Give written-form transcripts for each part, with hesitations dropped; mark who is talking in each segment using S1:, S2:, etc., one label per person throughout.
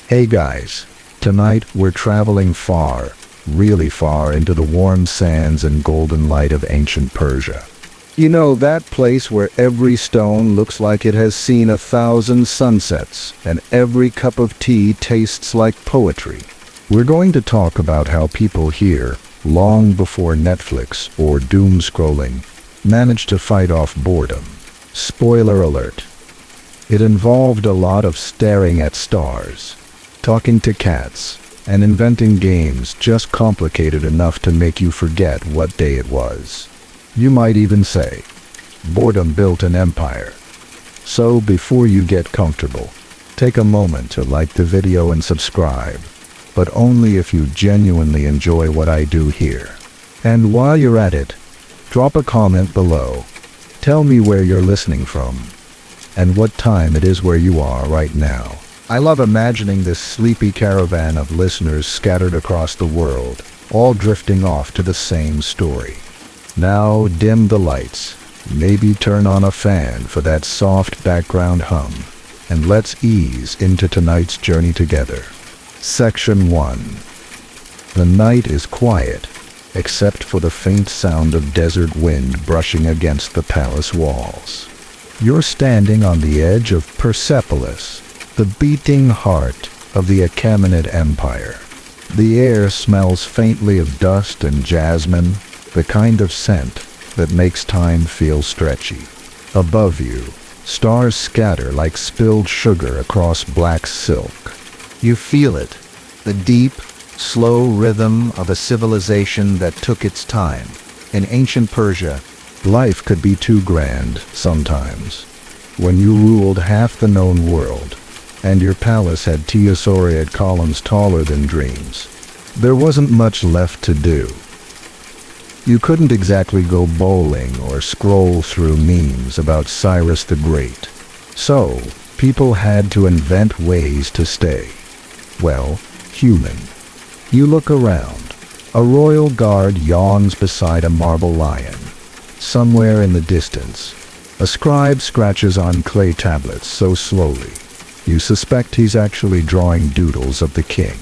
S1: Hey guys, tonight we're traveling far, really far into the warm sands and golden light of ancient Persia. You know, that place where every stone looks like it has seen 1,000 sunsets and every cup of tea tastes like poetry. We're going to talk about how people here, long before Netflix or doom scrolling, managed to fight off boredom. Spoiler alert. It involved a lot of staring at stars, talking to cats, and inventing games just complicated enough to make you forget what day it was. You might even say, boredom built an empire. So before you get comfortable, take a moment to like the video and subscribe, but only if you genuinely enjoy what I do here. And while you're at it, drop a comment below. Tell me where you're listening from, and what time it is where you are right now. I love imagining this sleepy caravan of listeners scattered across the world, all drifting off to the same story. Now dim the lights, maybe turn on a fan for that soft background hum, and let's ease into tonight's journey together. Section 1. The night is quiet, except for the faint sound of desert wind brushing against the palace walls. You're standing on the edge of Persepolis, the beating heart of the Achaemenid Empire. The air smells faintly of dust and jasmine, the kind of scent that makes time feel stretchy. Above you, stars scatter like spilled sugar across black silk. You feel it, the deep, slow rhythm of a civilization that took its time. In ancient Persia, life could be too grand sometimes. When you ruled half the known world, and your palace had Tiosauriad columns taller than dreams, there wasn't much left to do. You couldn't exactly go bowling or scroll through memes about Cyrus the Great. So, people had to invent ways to stay, well, human. You look around. A royal guard yawns beside a marble lion. Somewhere in the distance, a scribe scratches on clay tablets so slowly, you suspect he's actually drawing doodles of the king.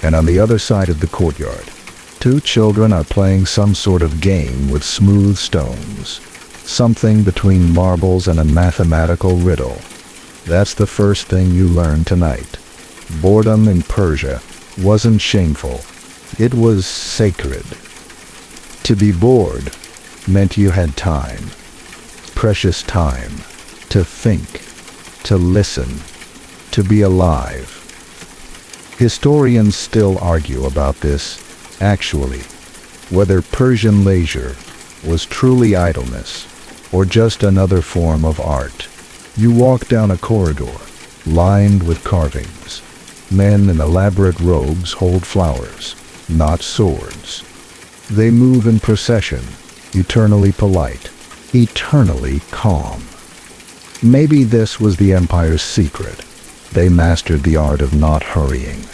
S1: And on the other side of the courtyard, two children are playing some sort of game with smooth stones, something between marbles and a mathematical riddle. That's the first thing you learn tonight. Boredom in Persia wasn't shameful. It was sacred. To be bored meant you had time. Precious time. To think. To listen. To be alive. Historians still argue about this, actually, whether Persian leisure was truly idleness or just another form of art. You walk down a corridor, lined with carvings. Men in elaborate robes hold flowers, not swords. They move in procession, eternally polite, eternally calm. Maybe this was the empire's secret. They mastered the art of not hurrying.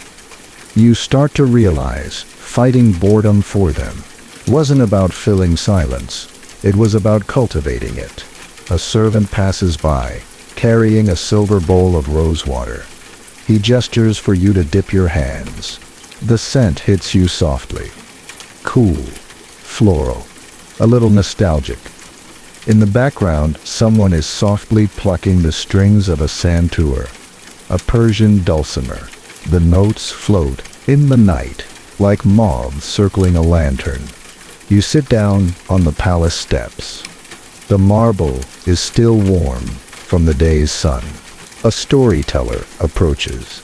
S1: You start to realize fighting boredom for them wasn't about filling silence. It was about cultivating it. A servant passes by, carrying a silver bowl of rosewater. He gestures for you to dip your hands. The scent hits you softly. Cool, floral, a little nostalgic. In the background, someone is softly plucking the strings of a santur, a Persian dulcimer. The notes float in the night, like moths circling a lantern. You sit down on the palace steps. The marble is still warm from the day's sun. A storyteller approaches.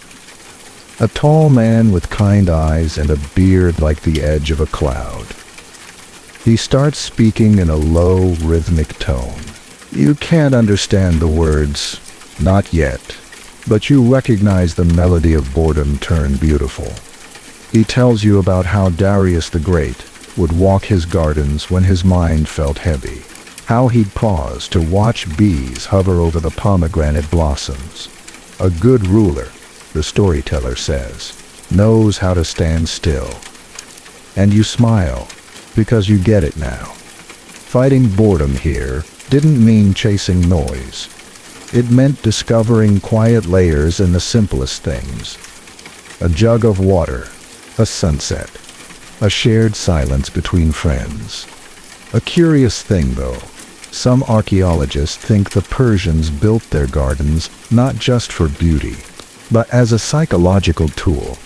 S1: A tall man with kind eyes and a beard like the edge of a cloud. He starts speaking in a low, rhythmic tone. You can't understand the words, not yet, but you recognize the melody of boredom turned beautiful. He tells you about how Darius the Great would walk his gardens when his mind felt heavy, how he'd pause to watch bees hover over the pomegranate blossoms. A good ruler, the storyteller says, knows how to stand still. And you smile, because you get it now. Fighting boredom here didn't mean chasing noise. It meant discovering quiet layers in the simplest things. A jug of water, a sunset, a shared silence between friends. A curious thing, though. Some archaeologists think the Persians built their gardens not just for beauty, but as a psychological tool,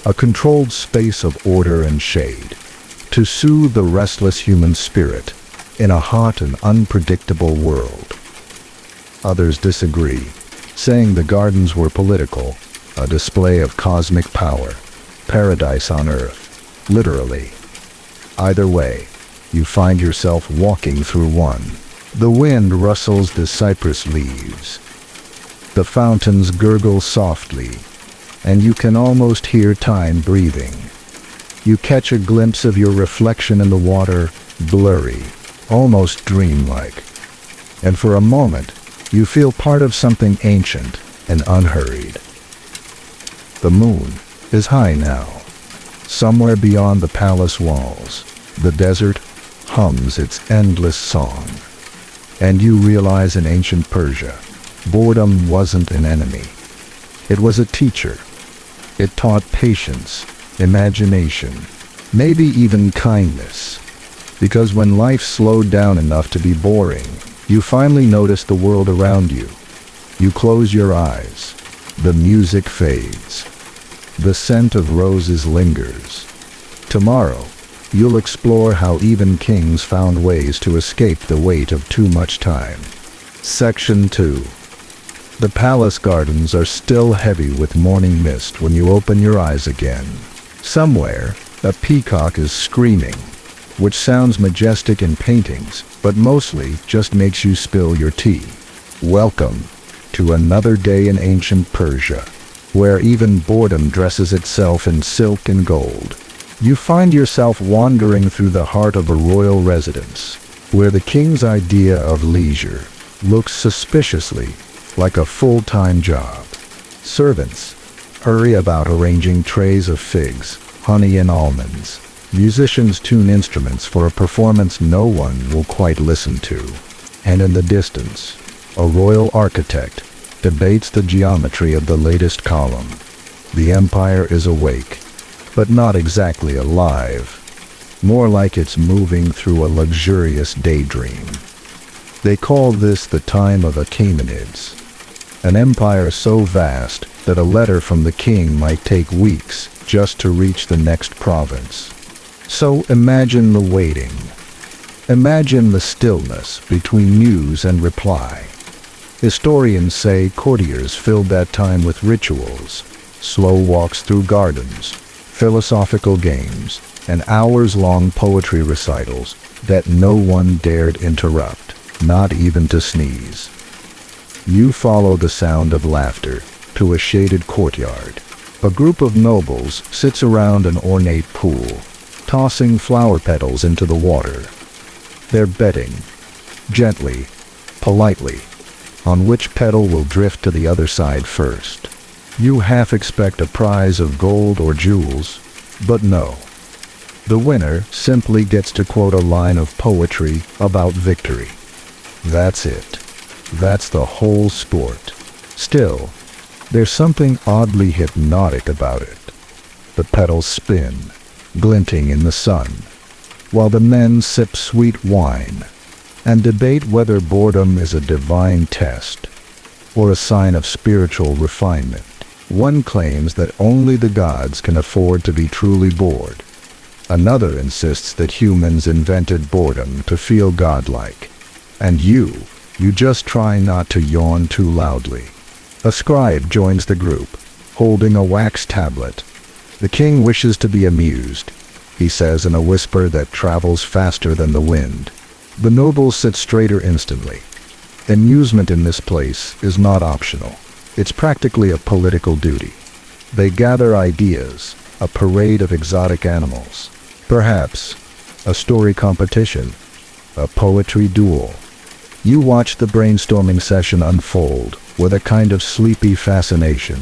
S1: a controlled space of order and shade, to soothe the restless human spirit in a hot and unpredictable world. Others disagree, saying the gardens were political, a display of cosmic power, paradise on earth, literally. Either way, you find yourself walking through one. The wind rustles the cypress leaves. The fountains gurgle softly, and you can almost hear time breathing. You catch a glimpse of your reflection in the water, blurry, almost dreamlike. And for a moment, you feel part of something ancient and unhurried. The moon is high now. Somewhere beyond the palace walls, the desert hums its endless song. And you realize in ancient Persia, boredom wasn't an enemy. It was a teacher. It taught patience, imagination, maybe even kindness. Because when life slowed down enough to be boring, you finally notice the world around you. You close your eyes. The music fades. The scent of roses lingers. Tomorrow, you'll explore how even kings found ways to escape the weight of too much time. Section 2. The palace gardens are still heavy with morning mist when you open your eyes again. Somewhere, a peacock is screaming, which sounds majestic in paintings, but mostly just makes you spill your tea. Welcome to another day in ancient Persia, where even boredom dresses itself in silk and gold. You find yourself wandering through the heart of a royal residence, where the king's idea of leisure looks suspiciously like a full-time job. Servants hurry about arranging trays of figs, honey and almonds. Musicians tune instruments for a performance no one will quite listen to. And in the distance, a royal architect debates the geometry of the latest column. The empire is awake, but not exactly alive. More like it's moving through a luxurious daydream. They call this the time of the Achaemenids, an empire so vast that a letter from the king might take weeks just to reach the next province. So imagine the waiting. Imagine the stillness between news and reply. Historians say courtiers filled that time with rituals, slow walks through gardens, philosophical games, and hours-long poetry recitals that no one dared interrupt, not even to sneeze. You follow the sound of laughter to a shaded courtyard. A group of nobles sits around an ornate pool, tossing flower petals into the water. They're betting, gently, politely, on which petal will drift to the other side first. You half expect a prize of gold or jewels, but no. The winner simply gets to quote a line of poetry about victory. That's it. That's the whole sport. Still, there's something oddly hypnotic about it. The petals spin, glinting in the sun, while the men sip sweet wine and debate whether boredom is a divine test or a sign of spiritual refinement. One claims that only the gods can afford to be truly bored. Another insists that humans invented boredom to feel godlike. And you just try not to yawn too loudly. A scribe joins the group, holding a wax tablet. The king wishes to be amused, he says in a whisper that travels faster than the wind. The nobles sit straighter instantly. Amusement in this place is not optional. It's practically a political duty. They gather ideas, a parade of exotic animals, perhaps a story competition, a poetry duel. You watch the brainstorming session unfold with a kind of sleepy fascination.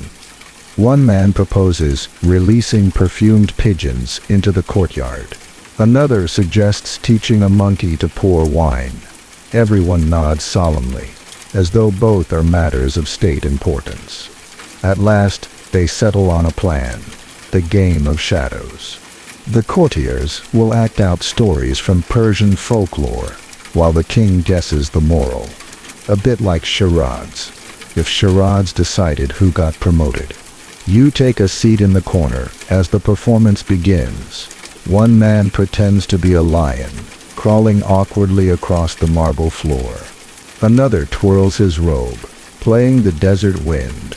S1: One man proposes releasing perfumed pigeons into the courtyard. Another suggests teaching a monkey to pour wine. Everyone nods solemnly, as though both are matters of state importance. At last, They settle on a plan, the game of shadows. The courtiers will act out stories from Persian folklore, while the king guesses the moral. A bit like charades. If charades decided who got promoted. You take a seat in the corner as the performance begins. One man pretends to be a lion, crawling awkwardly across the marble floor. Another twirls his robe, playing the desert wind.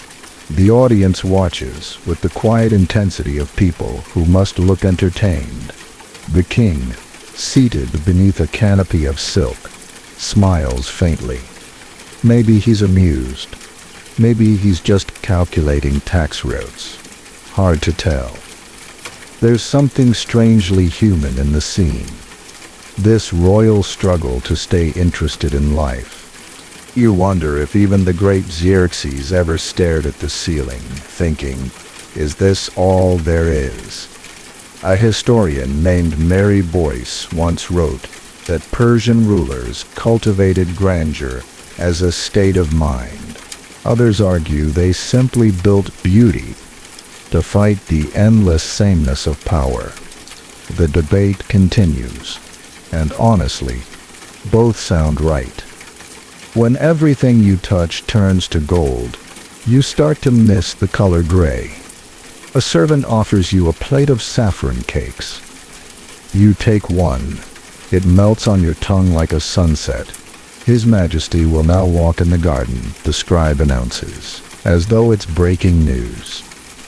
S1: The audience watches with the quiet intensity of people who must look entertained. The king, seated beneath a canopy of silk, smiles faintly. Maybe he's amused. Maybe he's just calculating tax routes. Hard to tell. There's something strangely human in the scene. This royal struggle to stay interested in life. You wonder if even the great Xerxes ever stared at the ceiling, thinking, is this all there is? A historian named Mary Boyce once wrote that Persian rulers cultivated grandeur as a state of mind. Others argue they simply built beauty to fight the endless sameness of power. The debate continues, and honestly, both sound right. When everything you touch turns to gold, you start to miss the color gray. A servant offers you a plate of saffron cakes. You take one. It melts on your tongue like a sunset. His Majesty will now walk in the garden, the scribe announces, as though it's breaking news.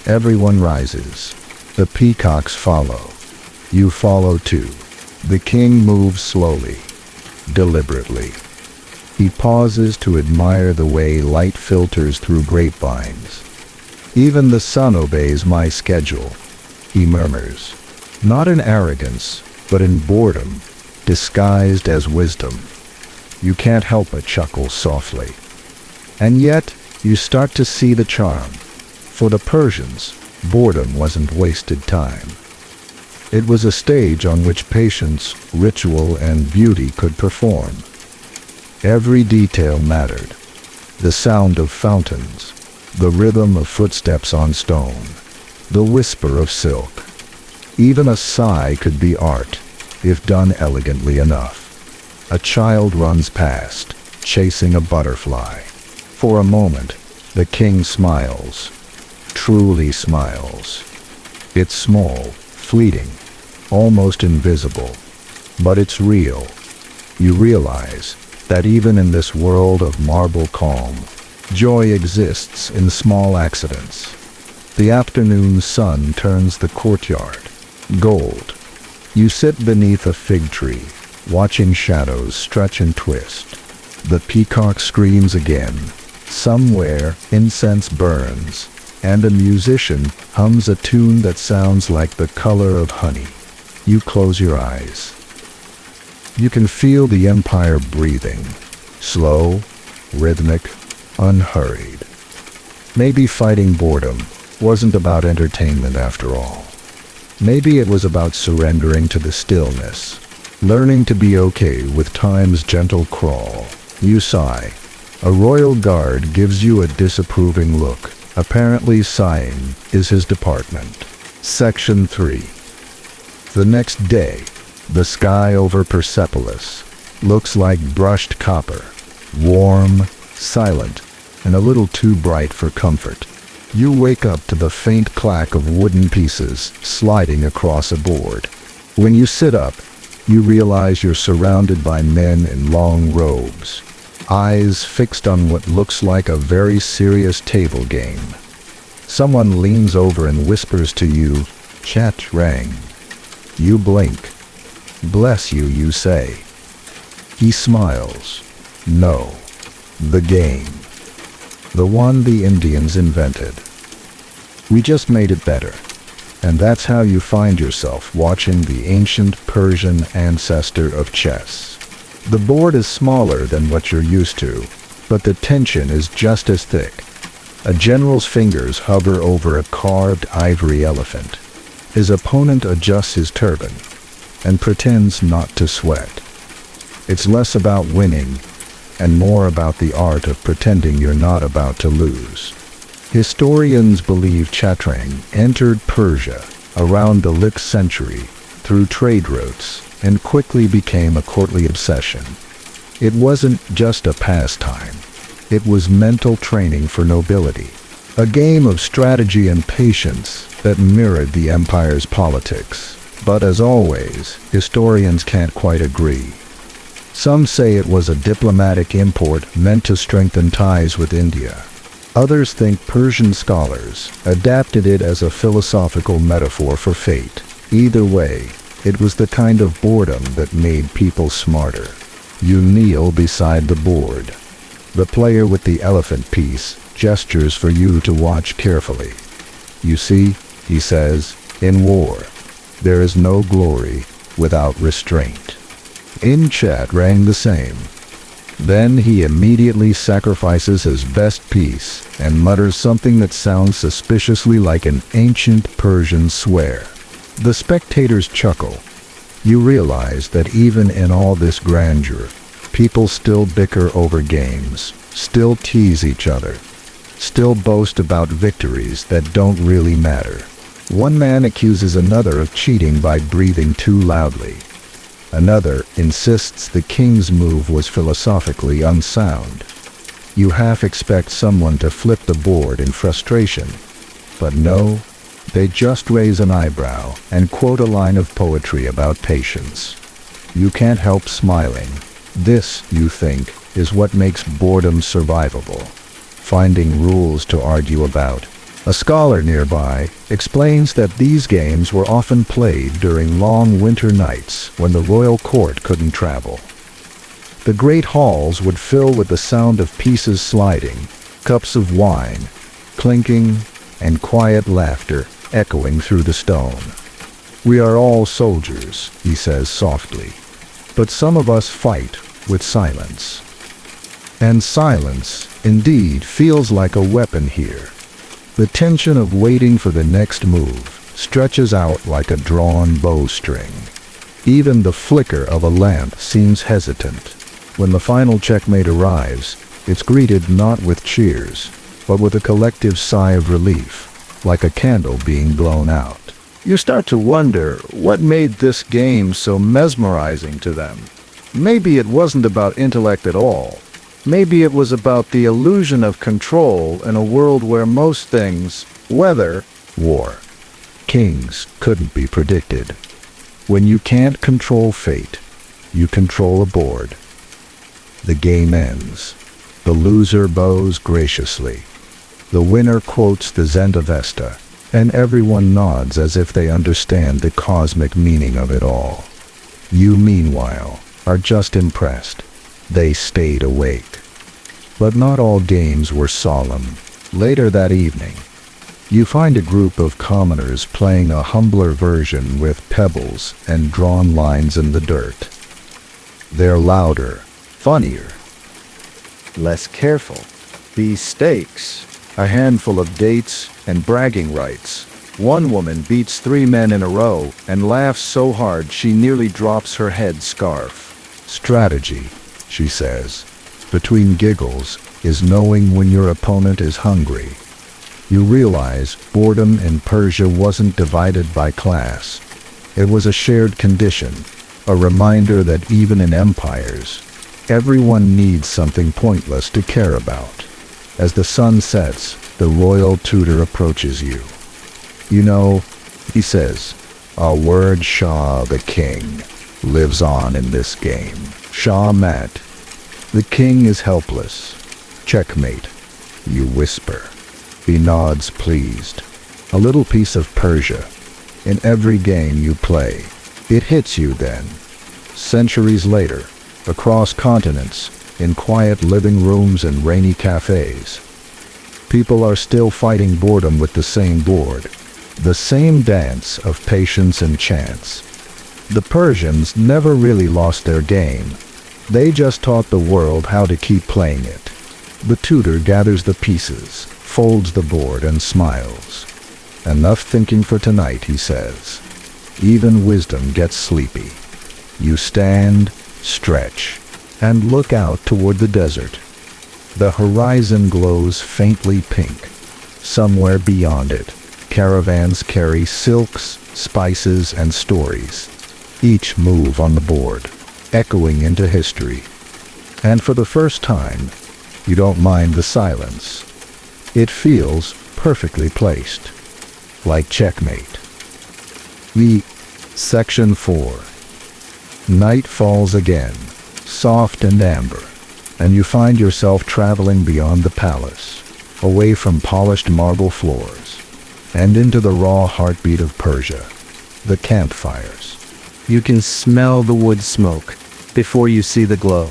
S1: Everyone rises. The peacocks follow. You follow too. The king moves slowly, deliberately. He pauses to admire the way light filters through grapevines. Even the sun obeys my schedule, he murmurs. Not in arrogance, but in boredom, disguised as wisdom. You can't help but chuckle softly. And yet, you start to see the charm. For the Persians, boredom wasn't wasted time. It was a stage on which patience, ritual, and beauty could perform. Every detail mattered. The sound of fountains, the rhythm of footsteps on stone, the whisper of silk. Even a sigh could be art, if done elegantly enough. A child runs past, chasing a butterfly. For a moment, the king smiles. Truly smiles. It's small, fleeting, almost invisible. But it's real. You realize that even in this world of marble calm, joy exists in small accidents. The afternoon sun turns the courtyard gold. You sit beneath a fig tree, watching shadows stretch and twist. The peacock screams again. Somewhere, incense burns, and a musician hums a tune that sounds like the color of honey. You close your eyes. You can feel the empire breathing, slow, rhythmic, unhurried. Maybe fighting boredom wasn't about entertainment after all. Maybe it was about surrendering to the stillness, learning to be okay with time's gentle crawl. You sigh. A royal guard gives you a disapproving look. Apparently sighing is his department. Section 3. The next day, the sky over Persepolis looks like brushed copper, warm, silent, and a little too bright for comfort. You wake up to the faint clack of wooden pieces sliding across a board. When you sit up, you realize you're surrounded by men in long robes, eyes fixed on what looks like a very serious table game. Someone leans over and whispers to you, "Chat rang." You blink. "Bless you," you say. He smiles. No. The game. The one the Indians invented. We just made it better. And that's how you find yourself watching the ancient Persian ancestor of chess. The board is smaller than what you're used to, but the tension is just as thick. A general's fingers hover over a carved ivory elephant. His opponent adjusts his turban and pretends not to sweat. It's less about winning and more about the art of pretending you're not about to lose. Historians believe Chatrang entered Persia around the 6th century through trade routes and quickly became a courtly obsession. It wasn't just a pastime. It was mental training for nobility, a game of strategy and patience that mirrored the empire's politics. But as always, historians can't quite agree. Some say it was a diplomatic import meant to strengthen ties with India. Others think Persian scholars adapted it as a philosophical metaphor for fate. Either way, it was the kind of boredom that made people smarter. You kneel beside the board. The player with the elephant piece gestures for you to watch carefully. You see, he says, in war, there is no glory without restraint. In Chatrang the same. Then he immediately sacrifices his best piece and mutters something that sounds suspiciously like an ancient Persian swear. The spectators chuckle. You realize that even in all this grandeur, people still bicker over games, still tease each other, still boast about victories that don't really matter. One man accuses another of cheating by breathing too loudly. Another insists the king's move was philosophically unsound. You half expect someone to flip the board in frustration, but no, they just raise an eyebrow and quote a line of poetry about patience. You can't help smiling. This, you think, is what makes boredom survivable. Finding rules to argue about. A scholar nearby explains that these games were often played during long winter nights when the royal court couldn't travel. The great halls would fill with the sound of pieces sliding, cups of wine, clinking, and quiet laughter echoing through the stone. We are all soldiers, he says softly, but some of us fight with silence. And silence, indeed, feels like a weapon here. The tension of waiting for the next move stretches out like a drawn bowstring. Even the flicker of a lamp seems hesitant. When the final checkmate arrives, it's greeted not with cheers, but with a collective sigh of relief, like a candle being blown out. You start to wonder what made this game so mesmerizing to them. Maybe it wasn't about intellect at all. Maybe it was about the illusion of control in a world where most things, weather, war, kings, couldn't be predicted. When you can't control fate, you control a board. The game ends. The loser bows graciously. The winner quotes the Zendavesta, and everyone nods as if they understand the cosmic meaning of it all. You, meanwhile, are just impressed. They stayed awake. But not all games were solemn. Later that evening, you find a group of commoners playing a humbler version with pebbles and drawn lines in the dirt. They're louder, funnier, less careful. These stakes, a handful of dates and bragging rights. One woman beats 3 men in a row and laughs so hard she nearly drops her head scarf. Strategy, she says, between giggles, is knowing when your opponent is hungry. You realize boredom in Persia wasn't divided by class. It was a shared condition, a reminder that even in empires, everyone needs something pointless to care about. As the sun sets, the royal tutor approaches you. You know, he says, our word Shah the king lives on in this game. Shah Mat. The king is helpless. Checkmate, you whisper. He nods pleased. A little piece of Persia. In every game you play. It hits you then. Centuries later, across continents, in quiet living rooms and rainy cafes. People are still fighting boredom with the same board. The same dance of patience and chance. The Persians never really lost their game. They just taught the world how to keep playing it. The tutor gathers the pieces, folds the board, and smiles. Enough thinking for tonight, he says. Even wisdom gets sleepy. You stand, stretch, and look out toward the desert. The horizon glows faintly pink. Somewhere beyond it, caravans carry silks, spices, and stories, each move on the board, echoing into history. And for the first time, you don't mind the silence. It feels perfectly placed, like checkmate. Section 4. Night falls again, soft and amber, and you find yourself traveling beyond the palace, away from polished marble floors, and into the raw heartbeat of Persia, the campfires.
S2: You can smell the wood smoke before you see the glow.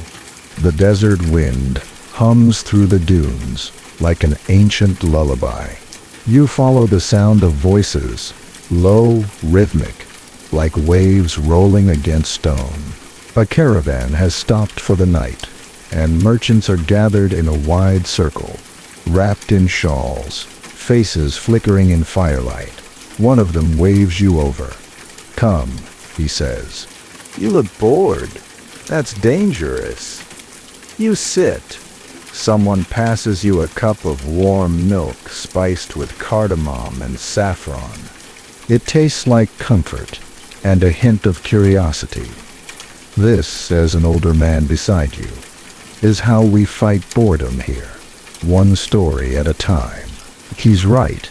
S1: The desert wind hums through the dunes like an ancient lullaby. You follow the sound of voices, low, rhythmic, like waves rolling against stone. A caravan has stopped for the night, and merchants are gathered in a wide circle, wrapped in shawls, faces flickering in firelight. One of them waves you over. "Come," he says. "You look bored. That's dangerous. You sit." Someone passes you a cup of warm milk spiced with cardamom and saffron. It tastes like comfort and a hint of curiosity. "This," says an older man beside you, "is how we fight boredom here, one story at a time." He's right.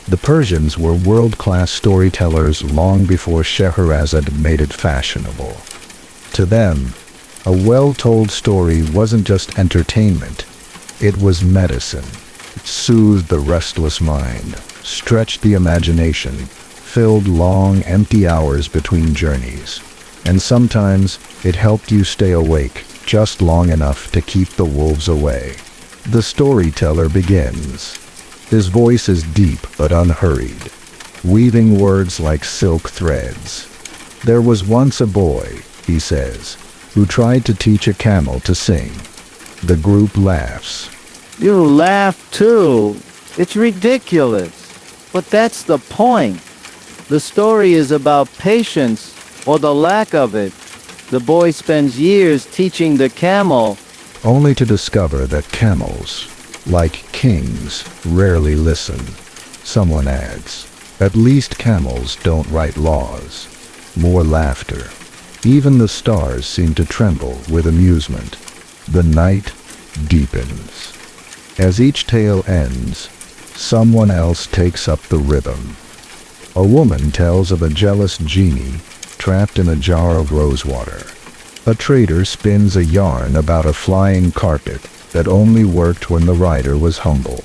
S1: The Persians were world-class storytellers long before Scheherazade made it fashionable. To them, a well-told story wasn't just entertainment, it was medicine. It soothed the restless mind, stretched the imagination, filled long, empty hours between journeys, and sometimes it helped you stay awake just long enough to keep the wolves away. The storyteller begins. His voice is deep but unhurried, weaving words like silk threads. "There was once a boy," he says, "who tried to teach a camel to sing." The group laughs.
S3: You laugh too. It's ridiculous. But that's the point. The story is about patience, or the lack of it. The boy spends years teaching the camel,
S1: Only to discover that camels, like kings, rarely listen. Someone adds, "At least camels don't write laws." More laughter. Even the stars seem to tremble with amusement. The night deepens. As each tale ends, someone else takes up the rhythm. A woman tells of a jealous genie trapped in a jar of rosewater. A trader spins a yarn about a flying carpet that only worked when the rider was humble.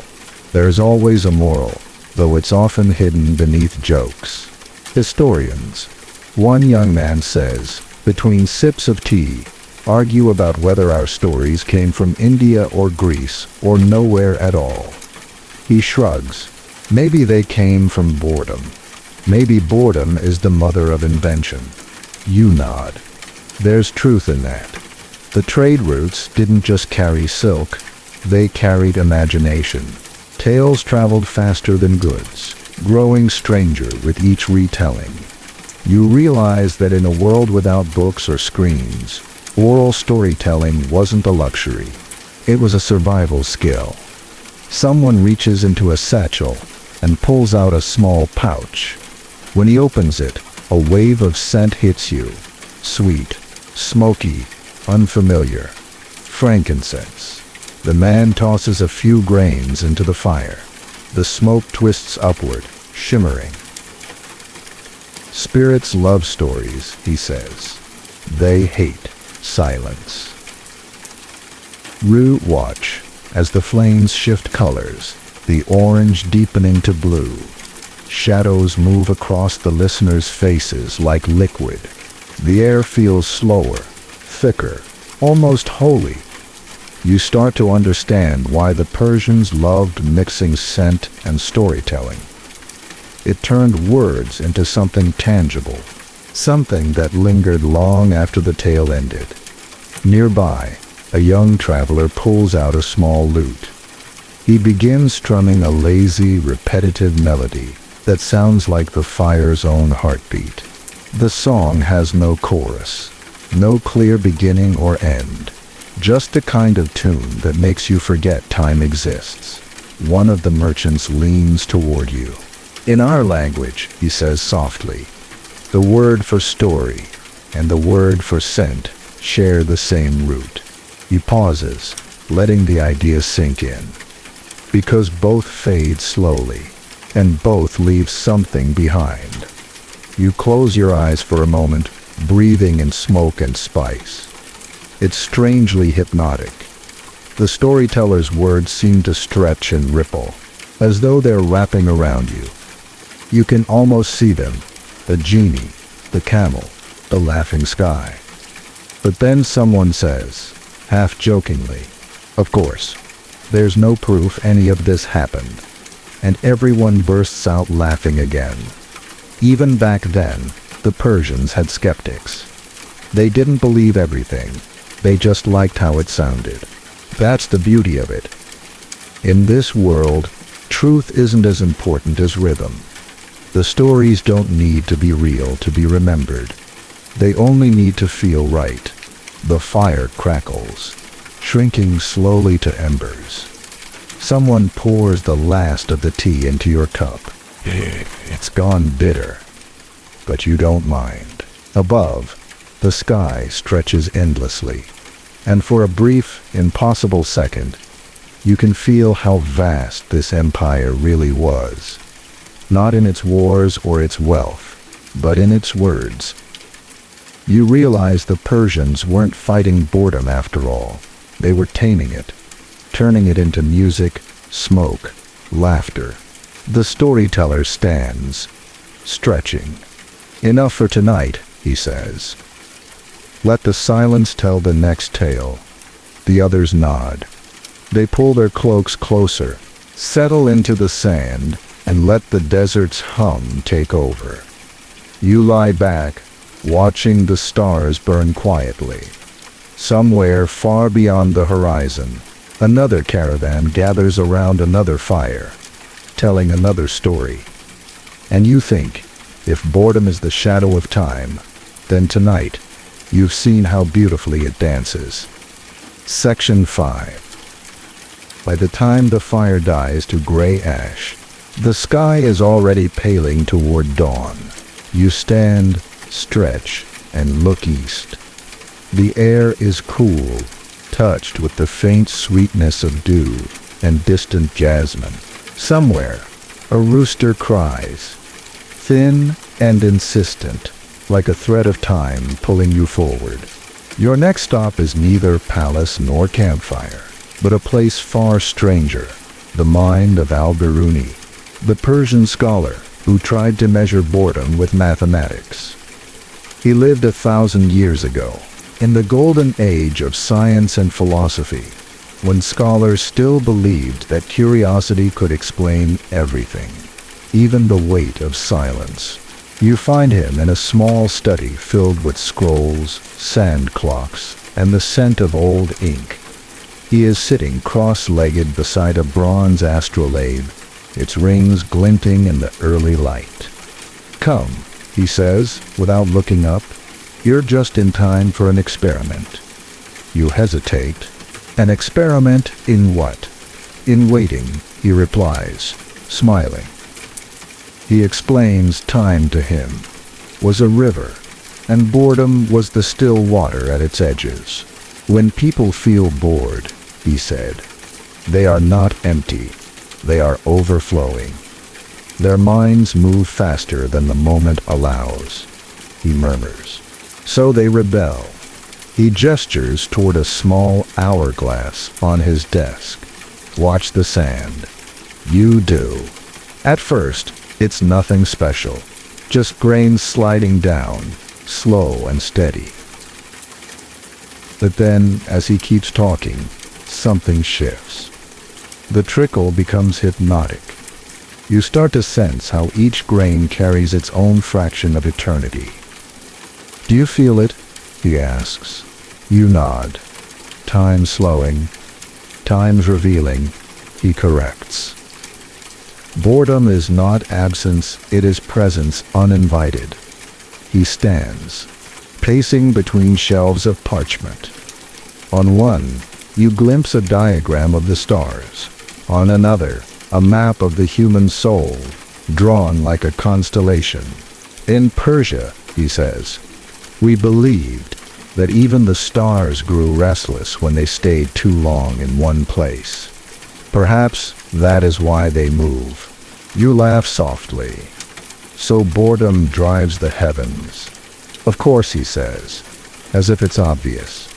S1: There's always a moral, though it's often hidden beneath jokes. Historians. One young man says, between sips of tea, argue about whether our stories came from India or Greece or nowhere at all. He shrugs. Maybe they came from boredom. Maybe boredom is the mother of invention. You nod. There's truth in that. The trade routes didn't just carry silk, they carried imagination. Tales traveled faster than goods, growing stranger with each retelling. You realize that in a world without books or screens, oral storytelling wasn't a luxury. It was a survival skill. Someone reaches into a satchel and pulls out a small pouch. When he opens it, a wave of scent hits you. Sweet, smoky, unfamiliar. Frankincense. The man tosses a few grains into the fire. The smoke twists upward, shimmering. Spirits love stories, he says. They hate silence. You watch as the flames shift colors, the orange deepening to blue. Shadows move across the listeners' faces like liquid. The air feels slower, thicker, almost holy. You start to understand why the Persians loved mixing scent and storytelling. It turned words into something tangible, something that lingered long after the tale ended. Nearby, a young traveler pulls out a small lute. He begins strumming a lazy, repetitive melody that sounds like the fire's own heartbeat. The song has no chorus, no clear beginning or end, just the kind of tune that makes you forget time exists. one of the merchants leans toward you. In our language, he says softly, the word for story and the word for scent share the same root. He pauses, letting the idea sink in. Because both fade slowly, and both leave something behind. You close your eyes for a moment, breathing in smoke and spice. It's strangely hypnotic. The storyteller's words seem to stretch and ripple, as though they're wrapping around you. You can almost see them, the genie, the camel, the laughing sky. But then someone says, half jokingly, of course, there's no proof any of this happened. And everyone bursts out laughing again. Even back then, the Persians had skeptics. They didn't believe everything. They just liked how it sounded. That's the beauty of it. In this world, truth isn't as important as rhythm. The stories don't need to be real to be remembered. They only need to feel right. The fire crackles, shrinking slowly to embers. Someone pours the last of the tea into your cup. It's gone bitter, but you don't mind. Above, the sky stretches endlessly, and for a brief, impossible second, you can feel how vast this empire really was. Not in its wars or its wealth, but in its words. You realize the Persians weren't fighting boredom after all. They were taming it, turning it into music, smoke, laughter. The storyteller stands, stretching. Enough for tonight, he says. Let the silence tell the next tale. The others nod. They pull their cloaks closer, settle into the sand, and let the desert's hum take over. You lie back, watching the stars burn quietly. Somewhere far beyond the horizon, another caravan gathers around another fire, telling another story. And you think, if boredom is the shadow of time, then tonight, you've seen how beautifully it dances. Section 5. By the time the fire dies to gray ash, the sky is already paling toward dawn. You stand, stretch, and look east. The air is cool, touched with the faint sweetness of dew and distant jasmine. Somewhere, a rooster cries, thin and insistent, like a thread of time pulling you forward. Your next stop is neither palace nor campfire, but a place far stranger, the mind of Al-Biruni, the Persian scholar who tried to measure boredom with mathematics. He lived 1,000 years ago, in the golden age of science and philosophy, when scholars still believed that curiosity could explain everything, even the weight of silence. You find him in a small study filled with scrolls, sand clocks, and the scent of old ink. He is sitting cross-legged beside a bronze astrolabe, its rings glinting in the early light. "Come," he says, without looking up. "You're just in time for an experiment." You hesitate. "An experiment in what?" "In waiting," he replies, smiling. He explains time to him was a river, and boredom was the still water at its edges. When people feel bored, he said, they are not empty, they are overflowing. Their minds move faster than the moment allows, he murmurs. So they rebel. He gestures toward a small hourglass on his desk. Watch the sand. You do. At first, it's nothing special. Just grains sliding down, slow and steady. But then, as he keeps talking, something shifts. The trickle becomes hypnotic. You start to sense how each grain carries its own fraction of eternity. "Do you feel it?" he asks. You nod. Time slowing. Time's revealing, he corrects. Boredom is not absence, it is presence uninvited. He stands, pacing between shelves of parchment. On one, you glimpse a diagram of the stars. On another, a map of the human soul, drawn like a constellation. In Persia, he says, we believed that even the stars grew restless when they stayed too long in one place. Perhaps that is why they move. You laugh softly. So boredom drives the heavens. Of course, he says, as if it's obvious.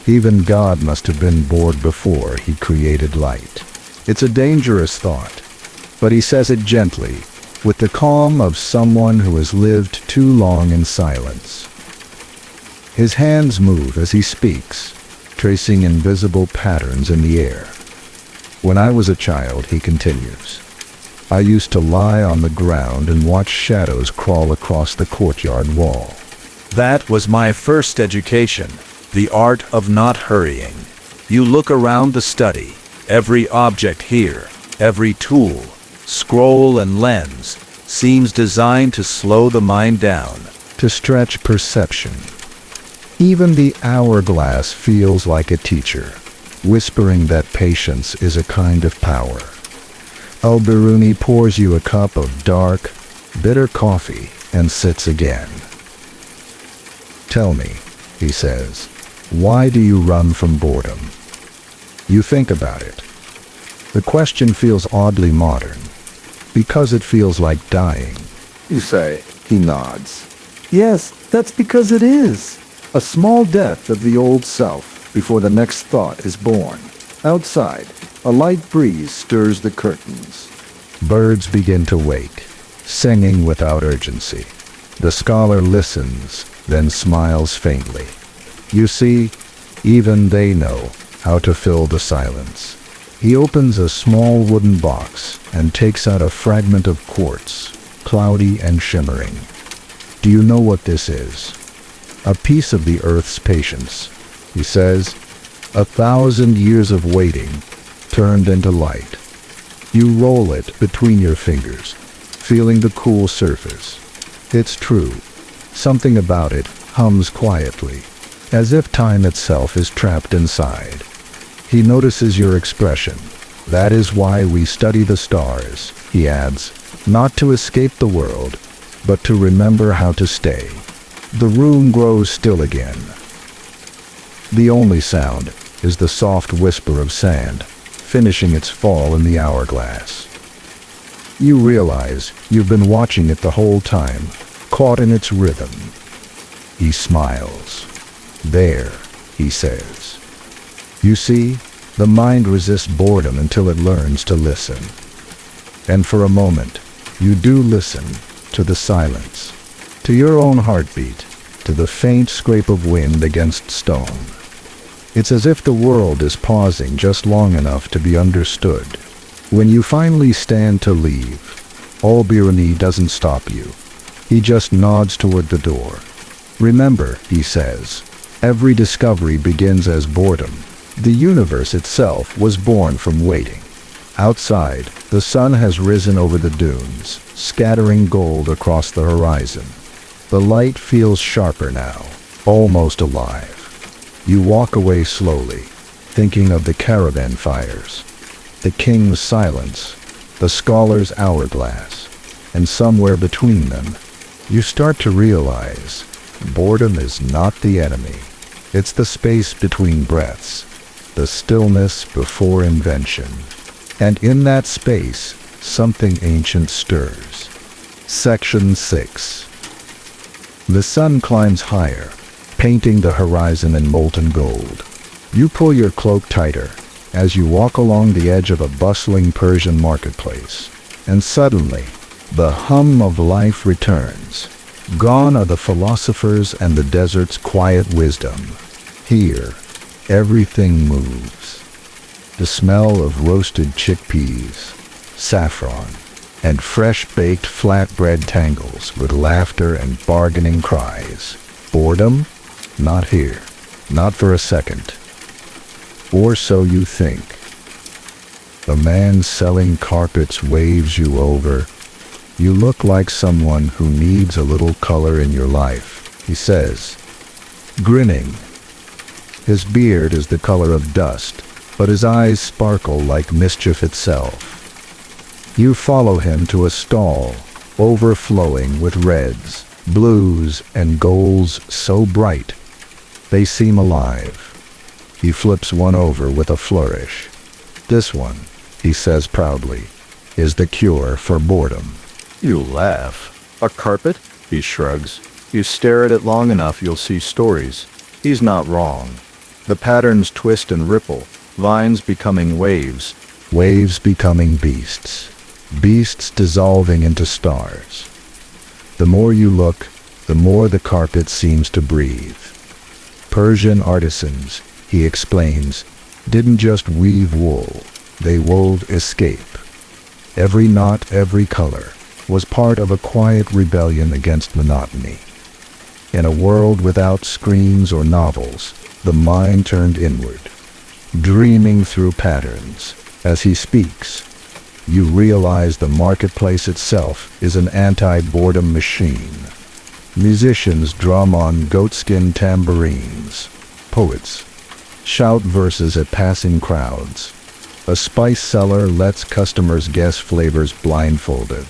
S1: Even God must have been bored before he created light. It's a dangerous thought, but he says it gently, with the calm of someone who has lived too long in silence. His hands move as he speaks, tracing invisible patterns in the air. When I was a child, he continues, I used to lie on the ground and watch shadows crawl across the courtyard wall. That was my first education, the art of not hurrying. You look around the study, every object here, every tool, scroll and lens, seems designed to slow the mind down, to stretch perception. Even the hourglass feels like a teacher, whispering that patience is a kind of power. Al-Biruni pours you a cup of dark, bitter coffee and sits again. Tell me, he says, why do you run from boredom? You think about it. The question feels oddly modern, because it feels like dying.
S4: You say. He nods. Yes, that's because it is. A small death of the old self before the next thought is born. Outside, a light breeze stirs the curtains.
S1: Birds begin to wake, singing without urgency. The scholar listens, then smiles faintly. You see, even they know how to fill the silence. He opens a small wooden box and takes out a fragment of quartz, cloudy and shimmering. Do you know what this is? A piece of the earth's patience, he says. 1,000 years of waiting turned into light. You roll it between your fingers, feeling the cool surface. It's true. Something about it hums quietly, as if time itself is trapped inside. He notices your expression. That is why we study the stars, he adds, not to escape the world, but to remember how to stay. The room grows still again. The only sound is the soft whisper of sand, finishing its fall in the hourglass. You realize you've been watching it the whole time, caught in its rhythm. He smiles. There, he says. You see, the mind resists boredom until it learns to listen. And for a moment, you do listen to the silence, to your own heartbeat, to the faint scrape of wind against stone. It's as if the world is pausing just long enough to be understood. When you finally stand to leave, Al-Biruni doesn't stop you. He just nods toward the door. Remember, he says, every discovery begins as boredom. The universe itself was born from waiting. Outside, the sun has risen over the dunes, scattering gold across the horizon. The light feels sharper now, almost alive. You walk away slowly, thinking of the caravan fires, the king's silence, the scholar's hourglass, and somewhere between them, you start to realize boredom is not the enemy. It's the space between breaths, the stillness before invention. And in that space, something ancient stirs. Section 6. The sun climbs higher, painting the horizon in molten gold. You pull your cloak tighter as you walk along the edge of a bustling Persian marketplace. And suddenly, the hum of life returns. Gone are the philosophers and the desert's quiet wisdom. Here, everything moves. The smell of roasted chickpeas, saffron, and fresh-baked flatbread tangles with laughter and bargaining cries. Boredom? Not here. Not for a second. Or so you think. The man selling carpets waves you over. You look like someone who needs a little color in your life, he says, grinning. His beard is the color of dust, but his eyes sparkle like mischief itself. You follow him to a stall, overflowing with reds, blues, and golds so bright they seem alive. He flips one over with a flourish. "This one," he says proudly, "is the cure for boredom."
S5: You laugh. A carpet? He shrugs. You stare at it long enough, you'll see stories. He's not wrong. The patterns twist and ripple, vines becoming waves.
S1: Waves becoming beasts. Beasts dissolving into stars. The more you look, the more the carpet seems to breathe. Persian artisans, he explains, didn't just weave wool, they wove escape. Every knot, every color, was part of a quiet rebellion against monotony. In a world without screens or novels, the mind turned inward, dreaming through patterns. As he speaks, you realize the marketplace itself is an anti-boredom machine. Musicians drum on goatskin tambourines. Poets shout verses at passing crowds. A spice seller lets customers guess flavors blindfolded.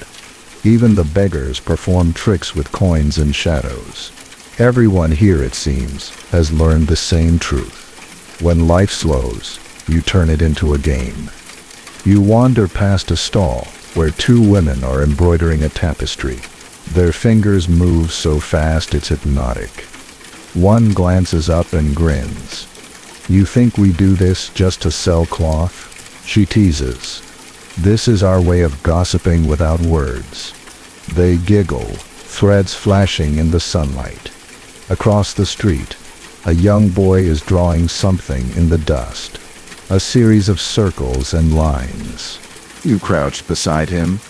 S1: Even the beggars perform tricks with coins and shadows. Everyone here, it seems, has learned the same truth. When life slows, you turn it into a game. You wander past a stall where two women are embroidering a tapestry. Their fingers move so fast it's hypnotic. One glances up and grins. "You think we do this just to sell cloth?" she teases. "This is our way of gossiping without words." They giggle, threads flashing in the sunlight. Across the street, a young boy is drawing something in the dust. A series of circles and lines.
S4: You crouch beside him.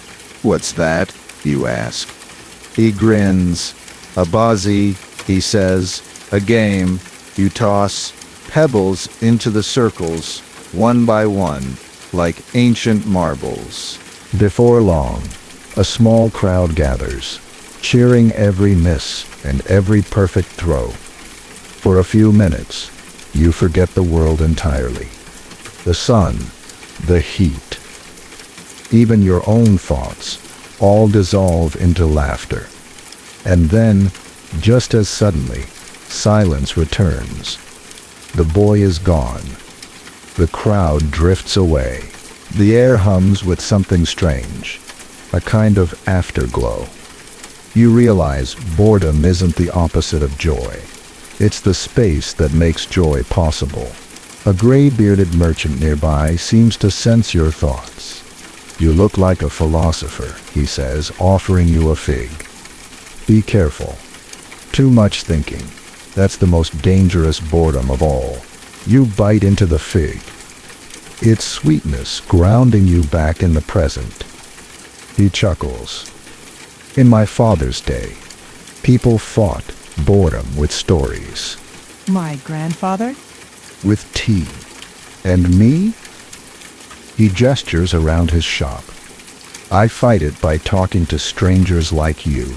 S4: "What's that?" you ask. He grins. "A bozzy," he says. "A game. You toss pebbles into the circles, one by one, like ancient marbles."
S1: Before long, a small crowd gathers, cheering every miss and every perfect throw. For a few minutes, you forget the world entirely. The sun, the heat, even your own thoughts, all dissolve into laughter. And then, just as suddenly, silence returns. The boy is gone. The crowd drifts away. The air hums with something strange, a kind of afterglow. You realize boredom isn't the opposite of joy. It's the space that makes joy possible. A gray-bearded merchant nearby seems to sense your thoughts. "You look like a philosopher," he says, offering you a fig. "Be careful. Too much thinking. That's the most dangerous boredom of all." You bite into the fig. Its sweetness grounding you back in the present. He chuckles. "In my father's day, people fought boredom with stories.
S6: My grandfather?
S1: With tea. And me?" He gestures around his shop. "I fight it by talking to strangers like you."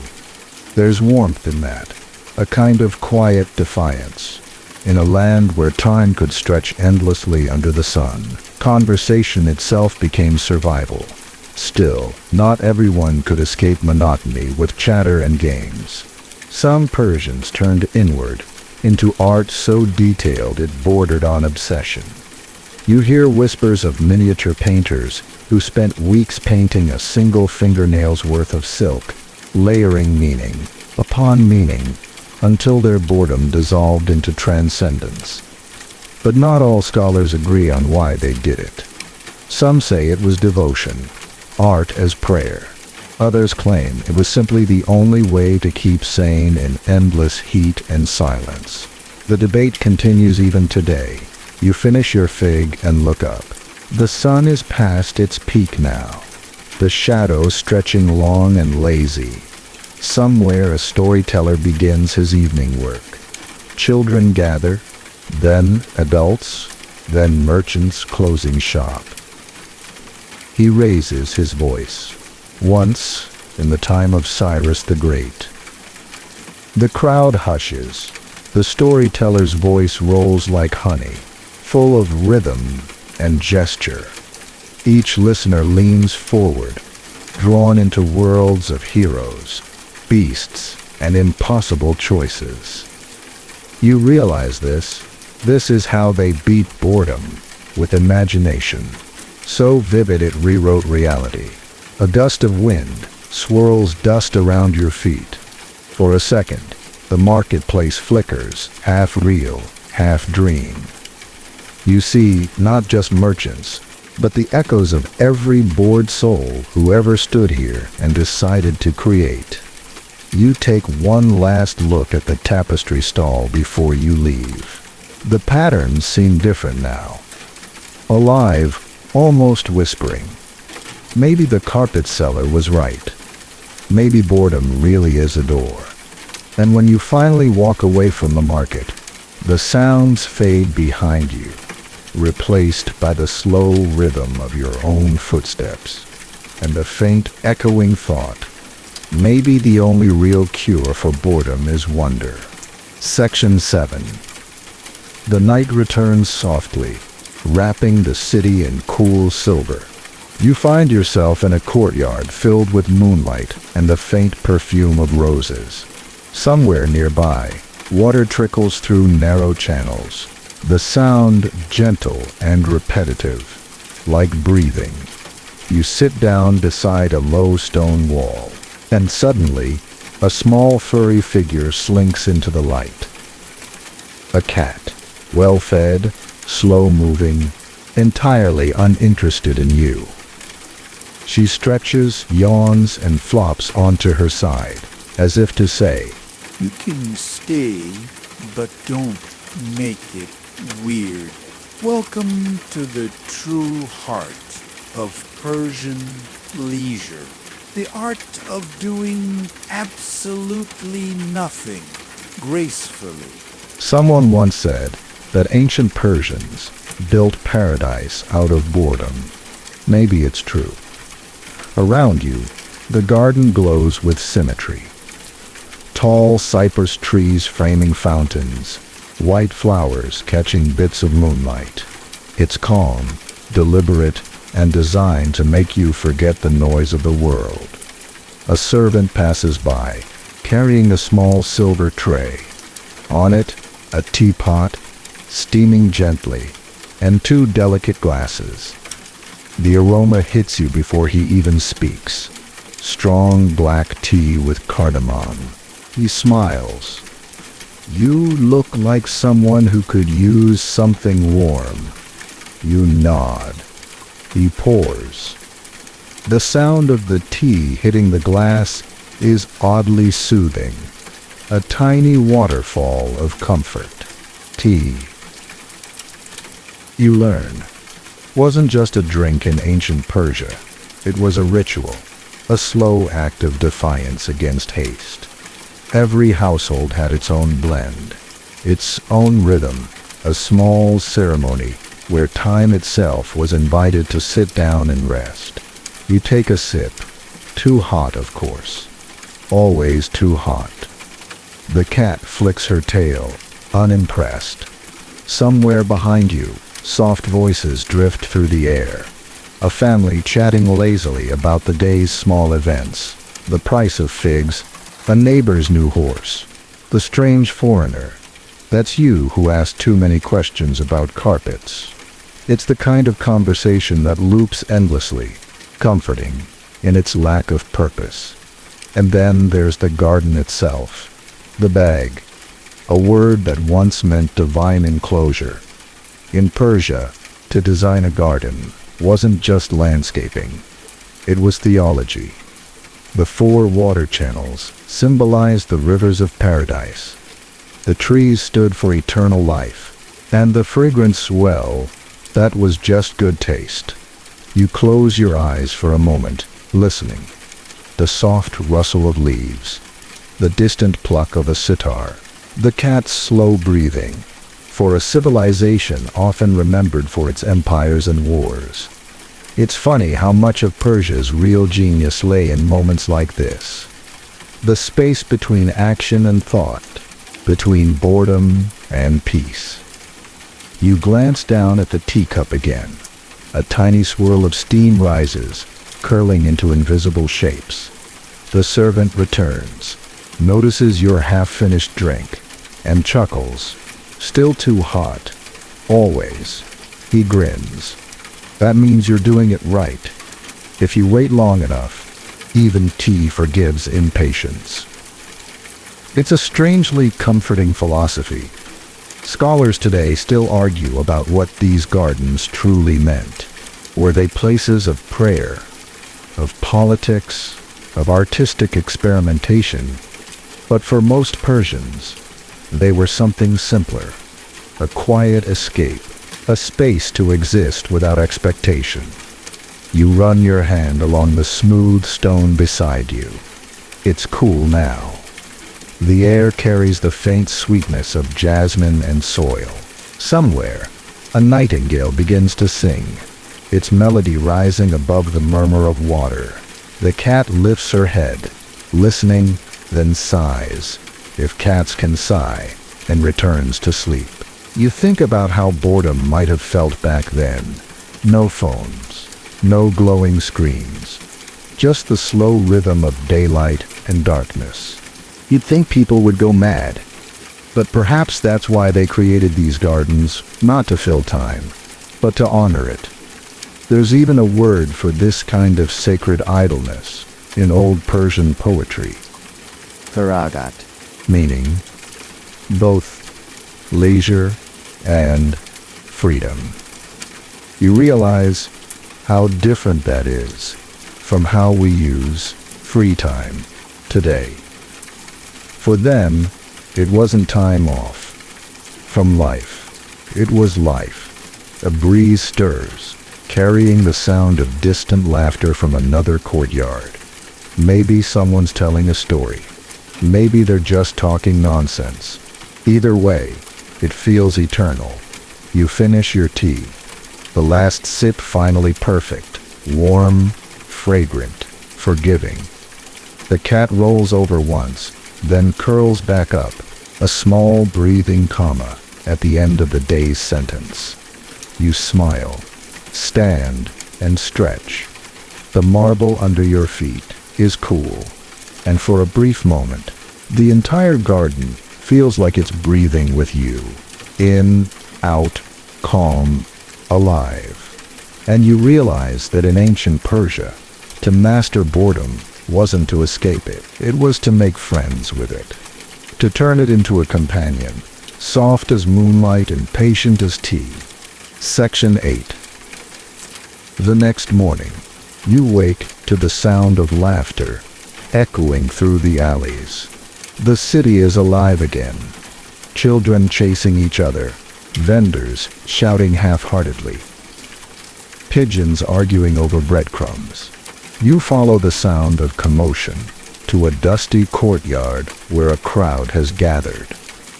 S1: There's warmth in that, a kind of quiet defiance. In a land where time could stretch endlessly under the sun, conversation itself became survival. Still, not everyone could escape monotony with chatter and games. Some Persians turned inward, into art so detailed it bordered on obsession. You hear whispers of miniature painters who spent weeks painting a single fingernail's worth of silk, layering meaning upon meaning, until their boredom dissolved into transcendence. But not all scholars agree on why they did it. Some say it was devotion, art as prayer. Others claim it was simply the only way to keep sane in endless heat and silence. The debate continues even today. You finish your fig and look up. The sun is past its peak now, the shadows stretching long and lazy. Somewhere a storyteller begins his evening work. Children gather, then adults, then merchants closing shop. He raises his voice. Once, in the time of Cyrus the Great. The crowd hushes. The storyteller's voice rolls like honey, full of rhythm and gesture. Each listener leans forward, drawn into worlds of heroes, beasts, and impossible choices. You realize this. This is how they beat boredom, with imagination. So vivid it rewrote reality. A gust of wind swirls dust around your feet. For a second, the marketplace flickers, half real, half dream. You see not just merchants, but the echoes of every bored soul who ever stood here and decided to create. You take one last look at the tapestry stall before you leave. The patterns seem different now. Alive, almost whispering. Maybe the carpet seller was right. Maybe boredom really is a door. And when you finally walk away from the market, the sounds fade behind you, replaced by the slow rhythm of your own footsteps, and the faint echoing thought, maybe the only real cure for boredom is wonder. Section 7. The night returns softly, wrapping the city in cool silver. You find yourself in a courtyard filled with moonlight and the faint perfume of roses. Somewhere nearby, water trickles through narrow channels, the sound gentle and repetitive, like breathing. You sit down beside a low stone wall, and suddenly, a small furry figure slinks into the light. A cat, well-fed, slow-moving, entirely uninterested in you. She stretches, yawns, and flops onto her side, as if to say,
S7: You can stay, but don't make it weird. Welcome to the true heart of Persian leisure. The art of doing absolutely nothing gracefully.
S1: Someone once said that ancient Persians built paradise out of boredom. Maybe it's true. Around you, the garden glows with symmetry. Tall cypress trees framing fountains, white flowers catching bits of moonlight. It's calm, deliberate, and designed to make you forget the noise of the world. A servant passes by, carrying a small silver tray. On it, a teapot, steaming gently, and 2 delicate glasses. The aroma hits you before he even speaks. Strong black tea with cardamom. He smiles. You look like someone who could use something warm. You nod. He pours. The sound of the tea hitting the glass is oddly soothing. A tiny waterfall of comfort. Tea. You learn. Wasn't just a drink in ancient Persia. It was a ritual. A slow act of defiance against haste. Every household had its own blend, its own rhythm, a small ceremony where time itself was invited to sit down and rest. You take a sip, too hot of course, always too hot. The cat flicks her tail, unimpressed. Somewhere behind you, soft voices drift through the air. A family chatting lazily about the day's small events, the price of figs, a neighbor's new horse, the strange foreigner. That's you who asked too many questions about carpets. It's the kind of conversation that loops endlessly, comforting in its lack of purpose. And then there's the garden itself, the bag, a word that once meant divine enclosure. In Persia, to design a garden wasn't just landscaping. It was theology. The 4 water channels symbolized the rivers of paradise. The trees stood for eternal life, and the fragrance, well, that was just good taste. You close your eyes for a moment, listening. The soft rustle of leaves, the distant pluck of a sitar, the cat's slow breathing, for a civilization often remembered for its empires and wars. It's funny how much of Persia's real genius lay in moments like this. The space between action and thought, between boredom and peace. You glance down at the teacup again. A tiny swirl of steam rises, curling into invisible shapes. The servant returns, notices your half-finished drink, and chuckles. Still too hot. Always. He grins. That means you're doing it right. If you wait long enough, even tea forgives impatience. It's a strangely comforting philosophy. Scholars today still argue about what these gardens truly meant. Were they places of prayer, of politics, of artistic experimentation? But for most Persians, they were something simpler. A quiet escape, a space to exist without expectation. You run your hand along the smooth stone beside you. It's cool now. The air carries the faint sweetness of jasmine and soil. Somewhere, a nightingale begins to sing, its melody rising above the murmur of water. The cat lifts her head, listening, then sighs, if cats can sigh, and returns to sleep. You think about how boredom might have felt back then. No phones, no glowing screens, just the slow rhythm of daylight and darkness. You'd think people would go mad. But perhaps that's why they created these gardens, not to fill time, but to honor it. There's even a word for this kind of sacred idleness in old Persian poetry.
S3: Faragat.
S1: Meaning both leisure and freedom. You realize how different that is from how we use free time today. For them, it wasn't time off from life. It was life. A breeze stirs, carrying the sound of distant laughter from another courtyard. Maybe someone's telling a story. Maybe they're just talking nonsense. Either way, it feels eternal. You finish your tea. The last sip finally perfect. Warm, fragrant, forgiving. The cat rolls over once, then curls back up, a small breathing comma at the end of the day's sentence. You smile, stand, and stretch. The marble under your feet is cool, and for a brief moment, the entire garden feels like it's breathing with you. In, out, calm, alive. And you realize that in ancient Persia, to master boredom wasn't to escape it. It was to make friends with it. To turn it into a companion, soft as moonlight and patient as tea. Section 8. The next morning, you wake to the sound of laughter echoing through the alleys. The city is alive again. Children chasing each other, vendors shouting half-heartedly, pigeons arguing over breadcrumbs. You follow the sound of commotion to a dusty courtyard where a crowd has gathered.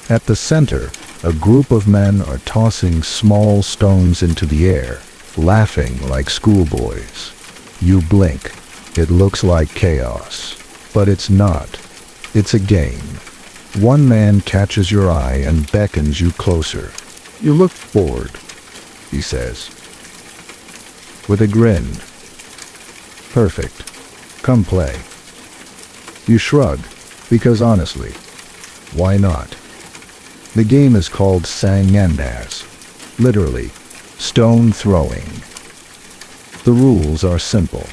S1: At the center, a group of men are tossing small stones into the air, laughing like schoolboys. You blink. It looks like chaos. But it's not. It's a game. One man catches your eye and beckons you closer. You look bored, he says, with a grin. Perfect. Come play. You shrug, because honestly, why not? The game is called Sangandas, literally, stone throwing. The rules are simple.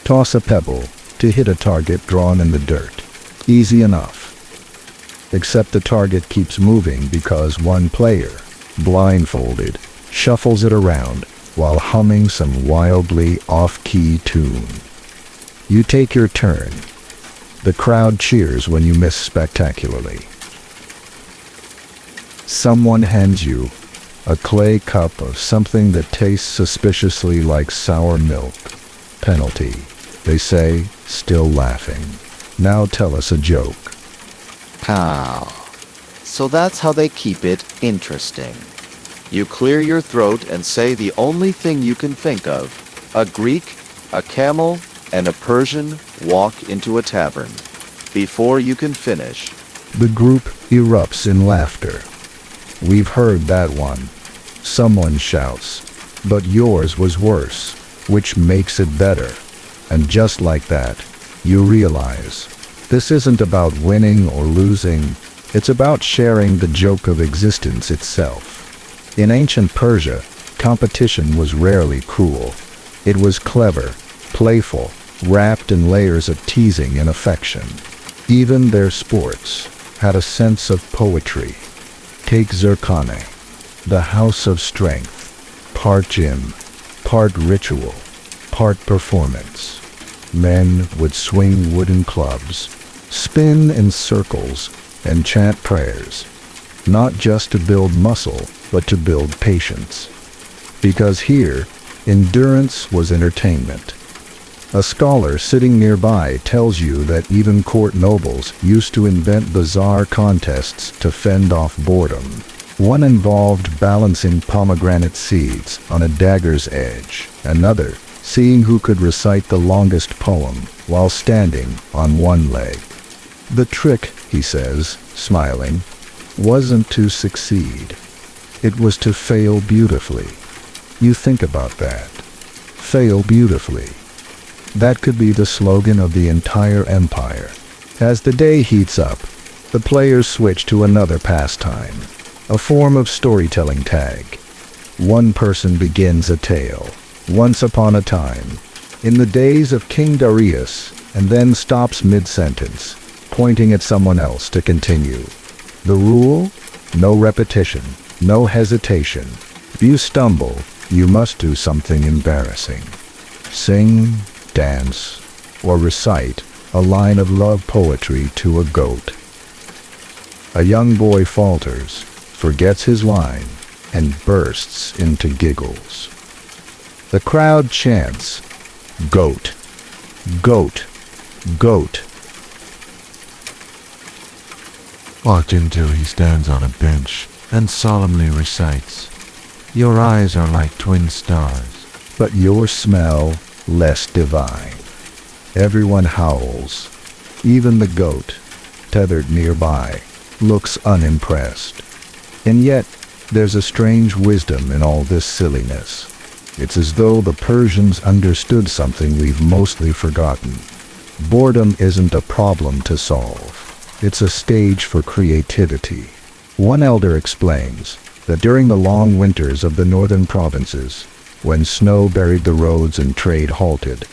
S1: Toss a pebble to hit a target drawn in the dirt. Easy enough. Except the target keeps moving because one player, blindfolded, shuffles it around while humming some wildly off-key tune. You take your turn. The crowd cheers when you miss spectacularly. Someone hands you a clay cup of something that tastes suspiciously like sour milk. Penalty, they say, still laughing. Now tell us a joke.
S8: Pow. So that's how they keep it interesting. You clear your throat and say the only thing you can think of. A Greek, a camel, and a Persian walk into a tavern. Before you can finish,
S1: The group erupts in laughter. We've heard that one. Someone shouts, but yours was worse. which makes it better. And just like that, you realize this isn't about winning or losing, it's about sharing the joke of existence itself. In ancient Persia, competition was rarely cruel. It was clever, playful, wrapped in layers of teasing and affection. Even their sports had a sense of poetry. Take Zerkane, the house of strength, part gym, part ritual, part performance. Men would swing wooden clubs, spin in circles, and chant prayers, not just to build muscle, but to build patience. Because here, endurance was entertainment. A scholar sitting nearby tells you that even court nobles used to invent bizarre contests to fend off boredom. One involved balancing pomegranate seeds on a dagger's edge, another seeing who could recite the longest poem while standing on one leg. The trick, he says, smiling, wasn't to succeed. It was to fail beautifully. You think about that. Fail beautifully. That could be the slogan of the entire empire. As the day heats up, the players switch to another pastime, a form of storytelling tag. One person begins a tale, once upon a time, in the days of King Darius, and then stops mid-sentence, pointing at someone else to continue. The rule? No repetition, no hesitation. If you stumble, you must do something embarrassing. Sing, dance, or recite a line of love poetry to a goat. A young boy falters, forgets his line, and bursts into giggles. The crowd chants, "Goat, goat, goat."
S9: Walked until he stands on a bench and solemnly recites, "Your eyes are like twin stars."
S1: But your smell less divine. Everyone howls. Even the goat, tethered nearby, looks unimpressed. And yet, there's a strange wisdom in all this silliness. It's as though the Persians understood something we've mostly forgotten. Boredom isn't a problem to solve. It's a stage for creativity. One elder explains that during the long winters of the northern provinces, when snow buried the roads and trade halted,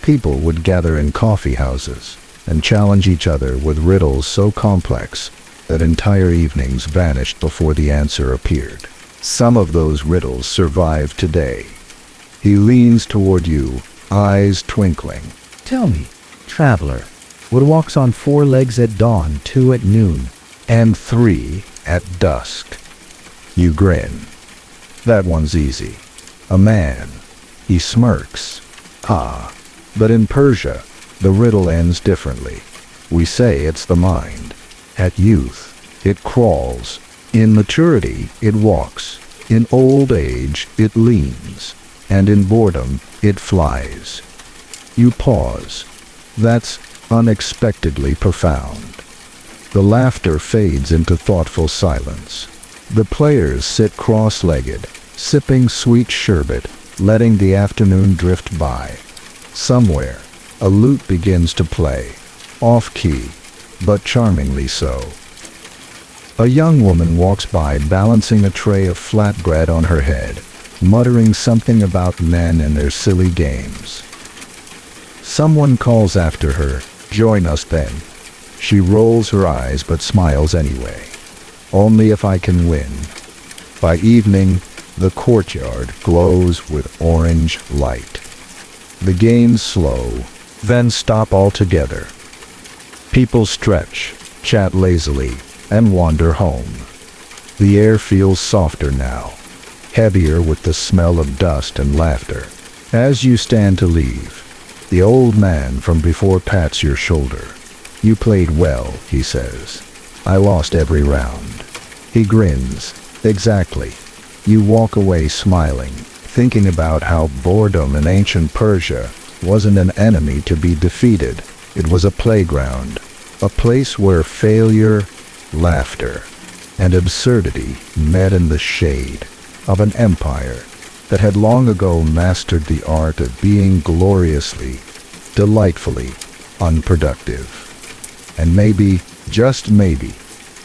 S1: people would gather in coffee houses and challenge each other with riddles so complex that entire evenings vanished before the answer appeared. Some of those riddles survive today. He leans toward you, eyes twinkling.
S2: Tell me, traveler, what walks on 4 legs at dawn, 2 at noon,
S1: And 3 at dusk. You grin. That one's easy. A man. He smirks. Ah, but in Persia, the riddle ends differently. We say it's the mind. At youth, it crawls. In maturity, it walks. In old age, it leans. And in boredom, it flies. You pause. That's unexpectedly profound. The laughter fades into thoughtful silence. The players sit cross-legged, sipping sweet sherbet, letting the afternoon drift by. Somewhere, a lute begins to play, off-key, but charmingly so. A young woman walks by balancing a tray of flatbread on her head, muttering something about men and their silly games. Someone calls after her, "Join us then." She rolls her eyes but smiles anyway. Only if I can win. By evening, the courtyard glows with orange light. The games slow, then stop altogether. People stretch, chat lazily, and wander home. The air feels softer now, heavier with the smell of dust and laughter. As you stand to leave, the old man from before pats your shoulder. "You played well," he says. "I lost every round." He grins. Exactly. You walk away smiling, thinking about how boredom in ancient Persia wasn't an enemy to be defeated. It was a playground, a place where failure, laughter, and absurdity met in the shade of an empire that had long ago mastered the art of being gloriously, delightfully unproductive. And maybe, just maybe,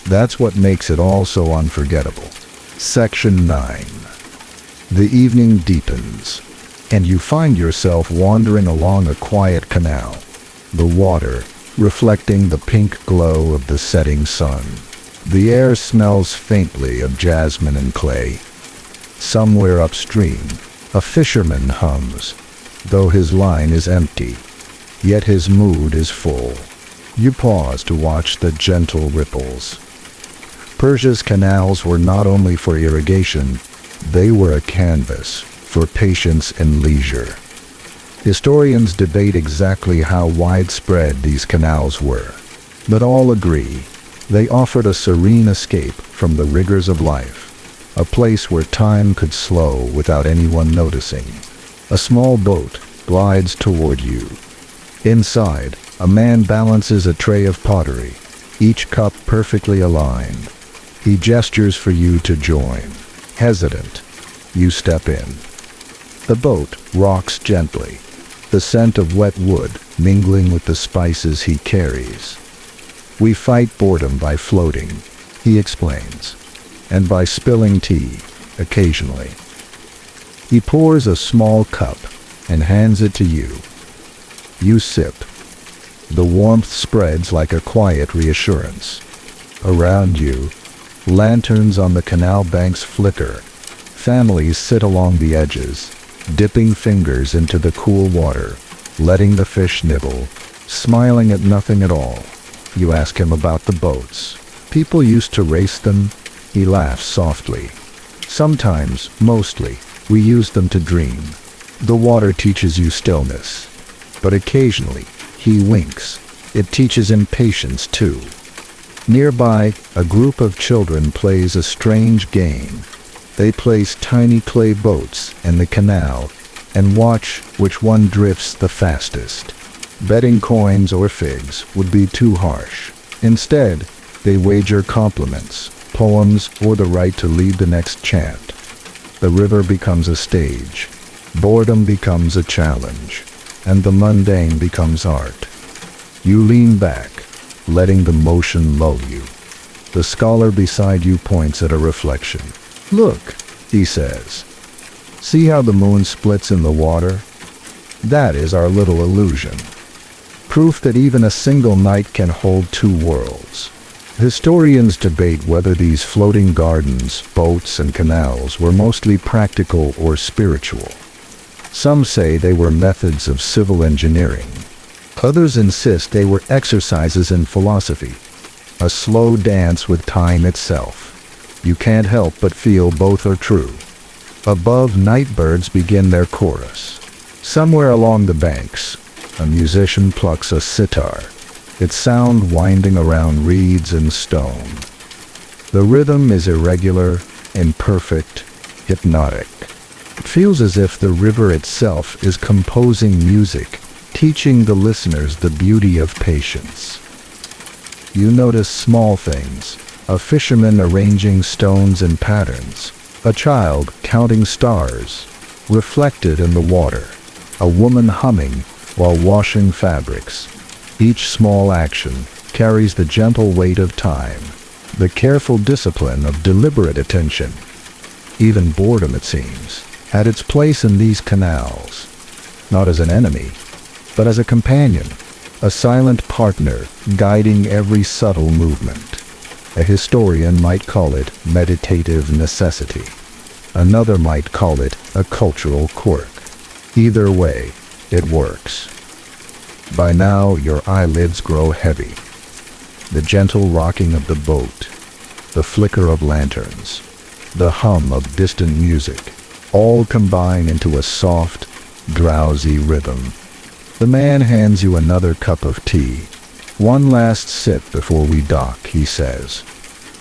S1: that's what makes it all so unforgettable. Section 9. The evening deepens, and you find yourself wandering along a quiet canal, the water reflecting the pink glow of the setting sun. The air smells faintly of jasmine and clay. Somewhere upstream, a fisherman hums, though his line is empty, yet his mood is full. You pause to watch the gentle ripples. Persia's canals were not only for irrigation, they were a canvas for patience and leisure. Historians debate exactly how widespread these canals were, but all agree they offered a serene escape from the rigors of life, a place where time could slow without anyone noticing. A small boat glides toward you. Inside, a man balances a tray of pottery, each cup perfectly aligned. He gestures for you to join. Hesitant, you step in. The boat rocks gently, the scent of wet wood mingling with the spices he carries. We fight boredom by floating, he explains, and by spilling tea, occasionally. He pours a small cup and hands it to you. You sip. The warmth spreads like a quiet reassurance. Around you, lanterns on the canal banks flicker. Families sit along the edges, dipping fingers into the cool water, letting the fish nibble, smiling at nothing at all. You ask him about the boats. People used to race them. He laughs softly. Sometimes, mostly, we use them to dream. The water teaches you stillness. But occasionally, he winks. It teaches him patience too. Nearby, a group of children plays a strange game. They place tiny clay boats in the canal and watch which one drifts the fastest. Betting coins or figs would be too harsh. Instead, they wager compliments, poems, or the right to lead the next chant. The river becomes a stage. Boredom becomes a challenge. And the mundane becomes art. You lean back, letting the motion lull you. The scholar beside you points at a reflection. Look, he says. See how the moon splits in the water? That is our little illusion. Proof that even a single night can hold two worlds. Historians debate whether these floating gardens, boats, and canals were mostly practical or spiritual. Some say they were methods of civil engineering. Others insist they were exercises in philosophy, a slow dance with time itself. You can't help but feel both are true. Above, night birds begin their chorus. Somewhere along the banks, a musician plucks a sitar, its sound winding around reeds and stone. The rhythm is irregular, imperfect, hypnotic. It feels as if the river itself is composing music, teaching the listeners the beauty of patience. You notice small things, a fisherman arranging stones in patterns, a child counting stars, reflected in the water, a woman humming while washing fabrics. Each small action carries the gentle weight of time, the careful discipline of deliberate attention. Even boredom, it seems, had its place in these canals, not as an enemy, but as a companion, a silent partner guiding every subtle movement. A historian might call it meditative necessity. Another might call it a cultural quirk. Either way, it works. By now, your eyelids grow heavy. The gentle rocking of the boat, the flicker of lanterns, the hum of distant music, all combine into a soft, drowsy rhythm. The man hands you another cup of tea. One last sip before we dock, he says.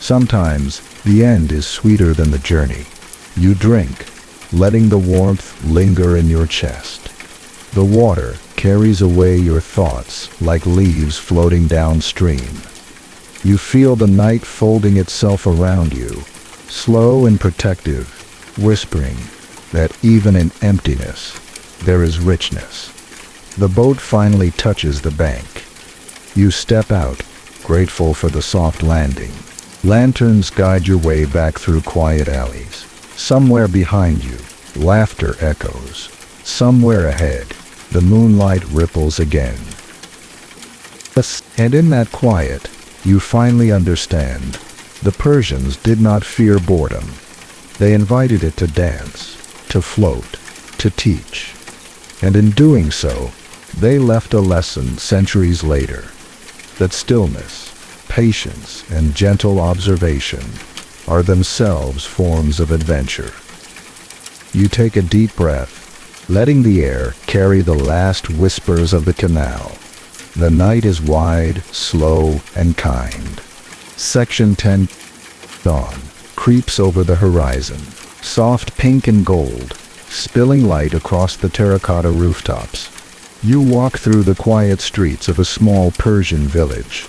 S1: Sometimes the end is sweeter than the journey. You drink, letting the warmth linger in your chest. The water carries away your thoughts like leaves floating downstream. You feel the night folding itself around you, slow and protective, whispering, that even in emptiness, there is richness. The boat finally touches the bank. You step out, grateful for the soft landing. Lanterns guide your way back through quiet alleys. Somewhere behind you, laughter echoes. Somewhere ahead, the moonlight ripples again. And in that quiet, you finally understand. The Persians did not fear boredom. They invited it to dance, to float, to teach. And in doing so, they left a lesson centuries later, that stillness, patience, and gentle observation are themselves forms of adventure. You take a deep breath, letting the air carry the last whispers of the canal. The night is wide, slow, and kind. Section 10. Dawn creeps over the horizon, soft pink and gold, spilling light across the terracotta rooftops. You walk through the quiet streets of a small Persian village,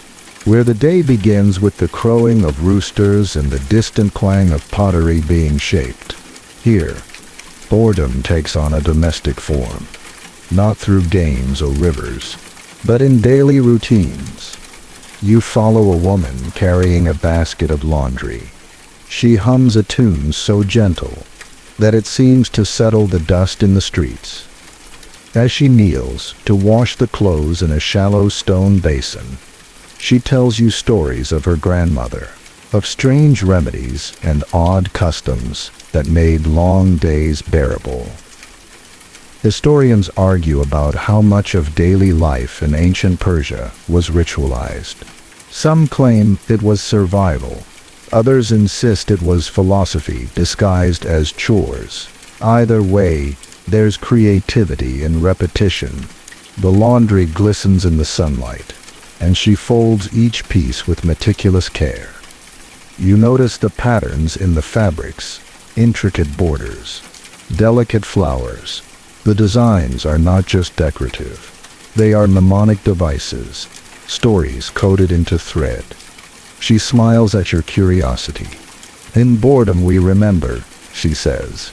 S1: where the day begins with the crowing of roosters and the distant clang of pottery being shaped. Here, boredom takes on a domestic form, not through games or rivers, but in daily routines. You follow a woman carrying a basket of laundry. She hums a tune so gentle that it seems to settle the dust in the streets. As she kneels to wash the clothes in a shallow stone basin, she tells you stories of her grandmother, of strange remedies and odd customs that made long days bearable. Historians argue about how much of daily life in ancient Persia was ritualized. Some claim it was survival. Others insist it was philosophy disguised as chores. Either way, there's creativity in repetition. The laundry glistens in the sunlight, and she folds each piece with meticulous care. You notice the patterns in the fabrics, intricate borders, delicate flowers. The designs are not just decorative. They are mnemonic devices, stories coded into thread. She smiles at your curiosity. In boredom we remember, she says.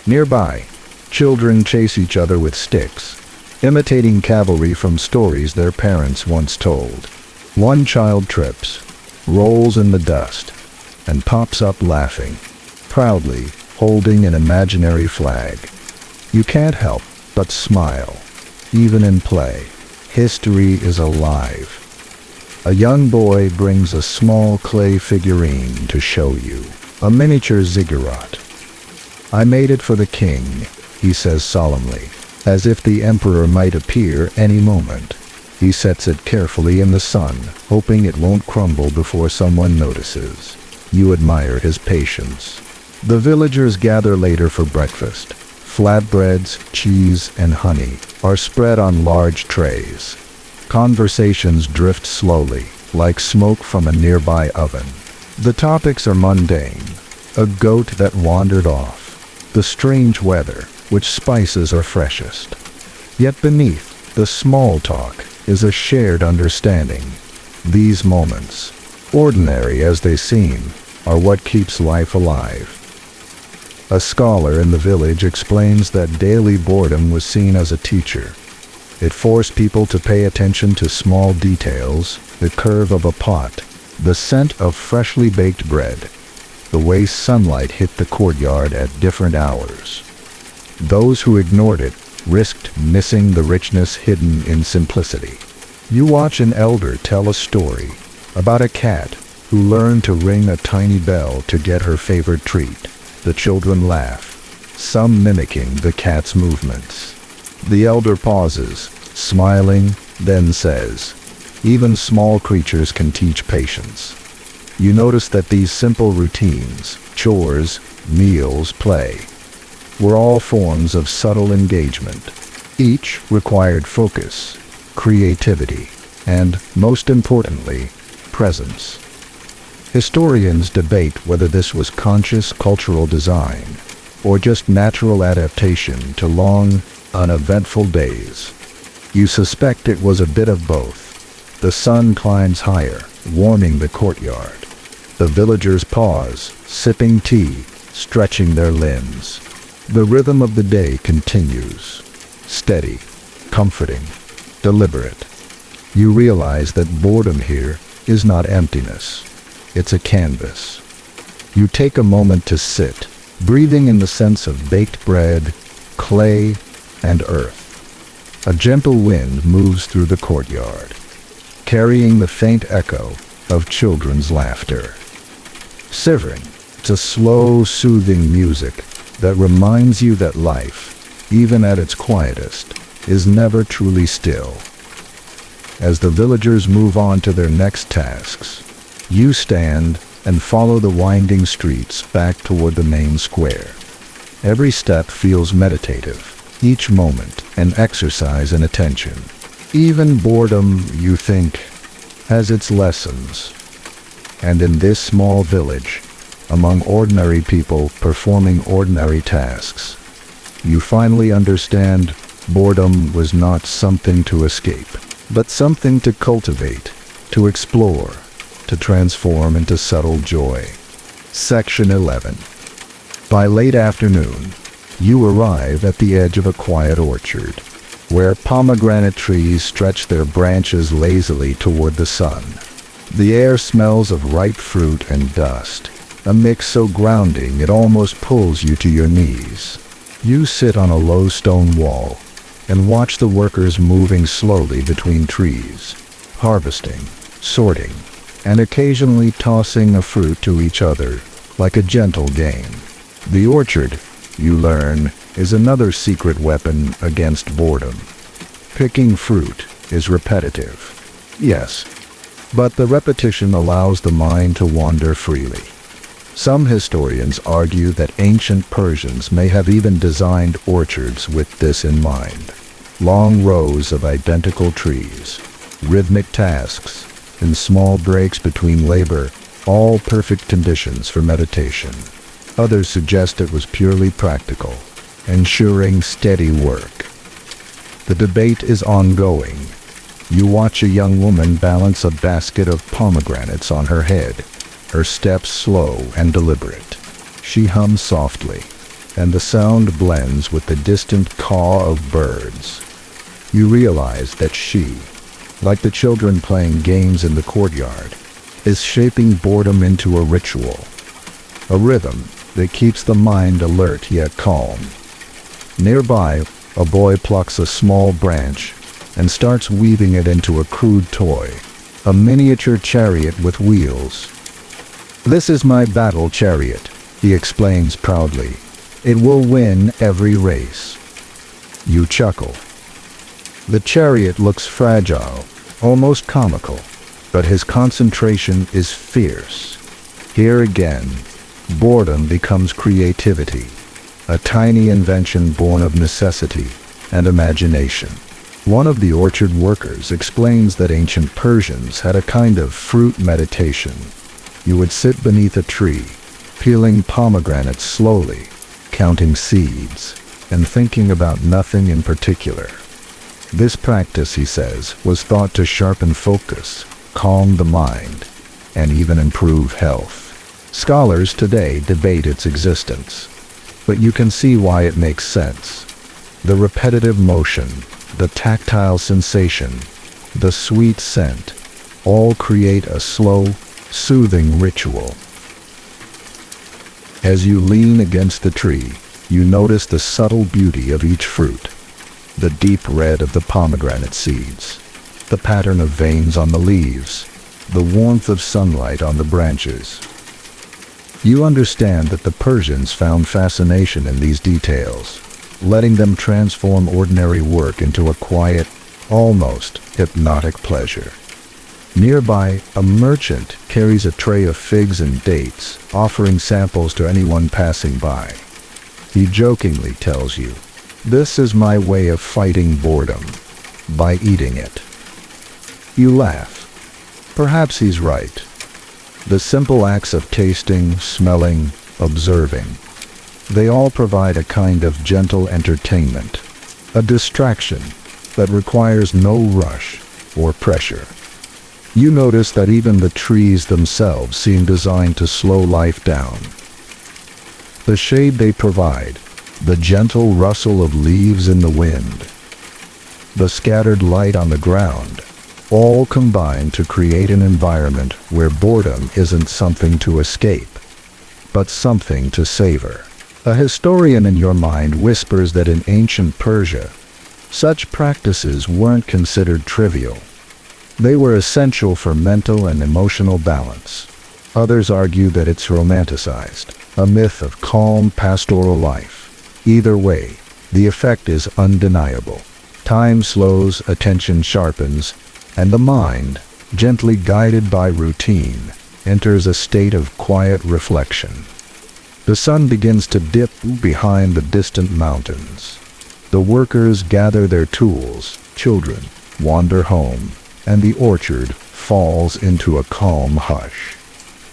S1: Nearby, children chase each other with sticks, imitating cavalry from stories their parents once told. One child trips, rolls in the dust, and pops up laughing, proudly holding an imaginary flag. You can't help but smile. Even in play, history is alive. A young boy brings a small clay figurine to show you, a miniature ziggurat. I made it for the king, he says solemnly, as if the emperor might appear any moment. He sets it carefully in the sun, hoping it won't crumble before someone notices. You admire his patience. The villagers gather later for breakfast. Flatbreads, cheese, and honey are spread on large trays. Conversations drift slowly, like smoke from a nearby oven. The topics are mundane. A goat that wandered off. The strange weather, which spices are freshest. Yet beneath the small talk is a shared understanding. These moments, ordinary as they seem, are what keeps life alive. A scholar in the village explains that daily boredom was seen as a teacher. It forced people to pay attention to small details, the curve of a pot, the scent of freshly baked bread, the way sunlight hit the courtyard at different hours. Those who ignored it risked missing the richness hidden in simplicity. You watch an elder tell a story about a cat who learned to ring a tiny bell to get her favorite treat. The children laugh, some mimicking the cat's movements. The elder pauses, smiling, then says, "Even small creatures can teach patience." You notice that these simple routines, chores, meals, play, were all forms of subtle engagement. Each required focus, creativity, and, most importantly, presence. Historians debate whether this was conscious cultural design or just natural adaptation to long, uneventful days. You suspect it was a bit of both. The sun climbs higher, warming the courtyard. The villagers pause, sipping tea, stretching their limbs. The rhythm of the day continues. Steady, comforting, deliberate. You realize that boredom here is not emptiness. It's a canvas. You take a moment to sit, breathing in the sense of baked bread, clay, and earth. A gentle wind moves through the courtyard, carrying the faint echo of children's laughter. Shivering, it's a slow, soothing music that reminds you that life, even at its quietest, is never truly still. As the villagers move on to their next tasks, you stand and follow the winding streets back toward the main square. Every step feels meditative, each moment an exercise in attention. Even boredom, you think, has its lessons. And in this small village, among ordinary people performing ordinary tasks, you finally understand boredom was not something to escape, but something to cultivate, to explore, to transform into subtle joy. Section 11. By late afternoon, you arrive at the edge of a quiet orchard, where pomegranate trees stretch their branches lazily toward the sun. The air smells of ripe fruit and dust, a mix so grounding it almost pulls you to your knees. You sit on a low stone wall and watch the workers moving slowly between trees, harvesting, sorting, and occasionally tossing a fruit to each other like a gentle game. The orchard, you learn, is another secret weapon against boredom. Picking fruit is repetitive, yes, but the repetition allows the mind to wander freely. Some historians argue that ancient Persians may have even designed orchards with this in mind. Long rows of identical trees, rhythmic tasks, and small breaks between labor, all perfect conditions for meditation. Others suggest it was purely practical, ensuring steady work. The debate is ongoing. You watch a young woman balance a basket of pomegranates on her head, her steps slow and deliberate. She hums softly, and the sound blends with the distant caw of birds. You realize that she, like the children playing games in the courtyard, is shaping boredom into a ritual, a rhythm that keeps the mind alert yet calm. Nearby, a boy plucks a small branch and starts weaving it into a crude toy, a miniature chariot with wheels. "This is my battle chariot," he explains proudly. "It will win every race." You chuckle. The chariot looks fragile, almost comical, but his concentration is fierce. Here again, boredom becomes creativity, a tiny invention born of necessity and imagination. One of the orchard workers explains that ancient Persians had a kind of fruit meditation. You would sit beneath a tree, peeling pomegranates slowly, counting seeds, and thinking about nothing in particular. This practice, he says, was thought to sharpen focus, calm the mind, and even improve health. Scholars today debate its existence, but you can see why it makes sense. The repetitive motion, the tactile sensation, the sweet scent, all create a slow, soothing ritual. As you lean against the tree, you notice the subtle beauty of each fruit, the deep red of the pomegranate seeds, the pattern of veins on the leaves, the warmth of sunlight on the branches. You understand that the Persians found fascination in these details, letting them transform ordinary work into a quiet, almost hypnotic pleasure. Nearby, a merchant carries a tray of figs and dates, offering samples to anyone passing by. He jokingly tells you, "This is my way of fighting boredom, by eating it." You laugh. Perhaps he's right. The simple acts of tasting, smelling, observing, they all provide a kind of gentle entertainment, a distraction that requires no rush or pressure. You notice that even the trees themselves seem designed to slow life down. The shade they provide, the gentle rustle of leaves in the wind, the scattered light on the ground, all combine to create an environment where boredom isn't something to escape, but something to savor. A historian in your mind whispers that in ancient Persia, such practices weren't considered trivial. They were essential for mental and emotional balance. Others argue that it's romanticized, a myth of calm pastoral life. Either way, the effect is undeniable. Time slows, attention sharpens, and the mind, gently guided by routine, enters a state of quiet reflection. The sun begins to dip behind the distant mountains. The workers gather their tools, children wander home, and the orchard falls into a calm hush.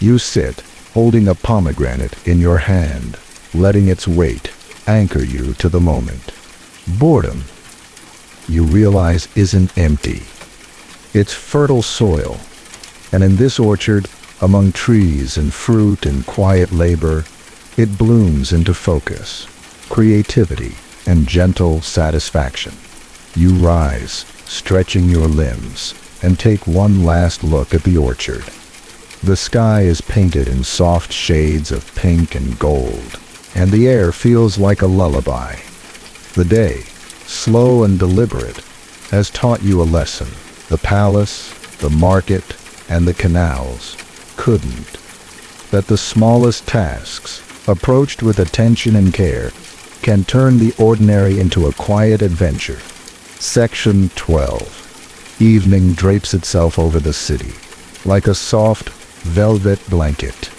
S1: You sit, holding a pomegranate in your hand, letting its weight anchor you to the moment. Boredom, you realize, isn't empty. It's fertile soil, and in this orchard, among trees and fruit and quiet labor, it blooms into focus, creativity, and gentle satisfaction. You rise, stretching your limbs, and take one last look at the orchard. The sky is painted in soft shades of pink and gold, and the air feels like a lullaby. The day, slow and deliberate, has taught you a lesson. The palace, the market, and the canals couldn't. That the smallest tasks, approached with attention and care, can turn the ordinary into a quiet adventure. Section 12. Evening drapes itself over the city, like a soft, velvet blanket.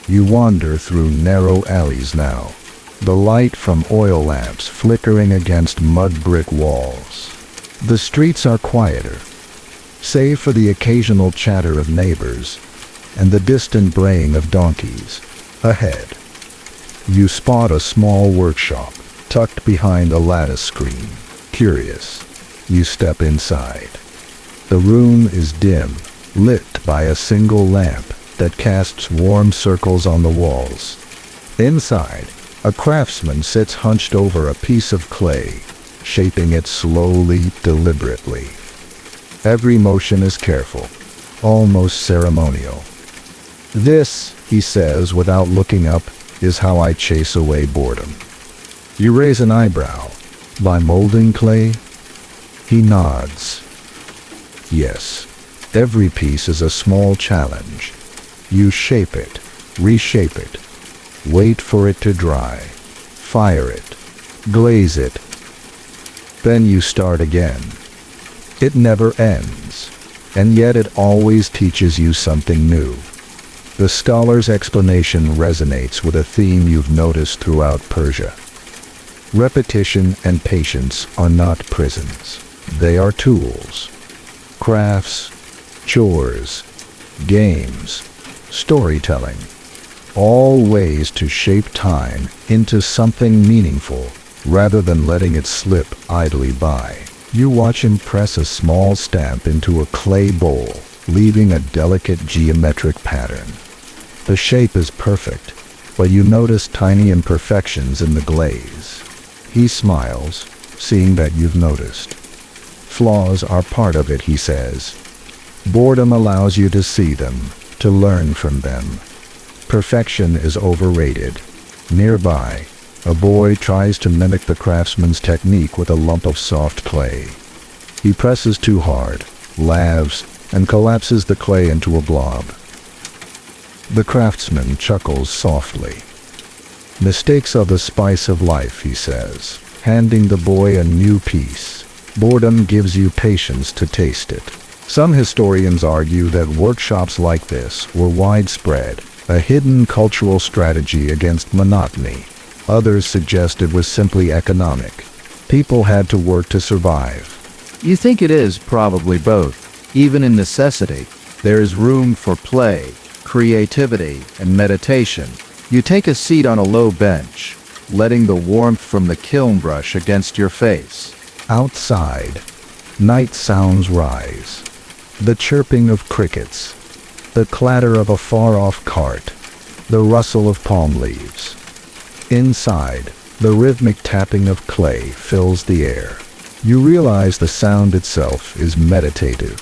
S1: You wander through narrow alleys now, the light from oil lamps flickering against mud brick walls. The streets are quieter, save for the occasional chatter of neighbors and the distant braying of donkeys. Ahead, you spot a small workshop tucked behind a lattice screen. Curious, you step inside. The room is dim, lit by a single lamp that casts warm circles on the walls. Inside, a craftsman sits hunched over a piece of clay, shaping it slowly, deliberately. Every motion is careful, almost ceremonial. "This," he says without looking up, "is how I chase away boredom." You raise an eyebrow. "By molding clay?" He nods. Yes, every piece is a small challenge. You shape it, reshape it, wait for it to dry, fire it, glaze it. Then you start again. It never ends, and yet it always teaches you something new. The scholar's explanation resonates with a theme you've noticed throughout Persia. Repetition and patience are not prisons. They are tools. Crafts, chores, games, storytelling, all ways to shape time into something meaningful rather than letting it slip idly by. You watch him press a small stamp into a clay bowl, leaving a delicate geometric pattern. The shape is perfect, but you notice tiny imperfections in the glaze. He smiles, seeing that you've noticed. Flaws are part of it, he says. Boredom allows you to see them, to learn from them. Perfection is overrated. Nearby, a boy tries to mimic the craftsman's technique with a lump of soft clay. He presses too hard, laughs, and collapses the clay into a blob. The craftsman chuckles softly. "Mistakes are the spice of life," he says, handing the boy a new piece. Boredom gives you patience to taste it. Some historians argue that workshops like this were widespread, a hidden cultural strategy against monotony. Others suggest it was simply economic. People had to work to survive.
S3: You think it is probably both. Even in necessity, there is room for play, creativity, and meditation. You take a seat on a low bench, letting the warmth from the kiln brush against your face.
S1: Outside, night sounds rise. The chirping of crickets, the clatter of a far-off cart, the rustle of palm leaves. Inside, The rhythmic tapping of clay fills the air. You realize the sound itself is meditative,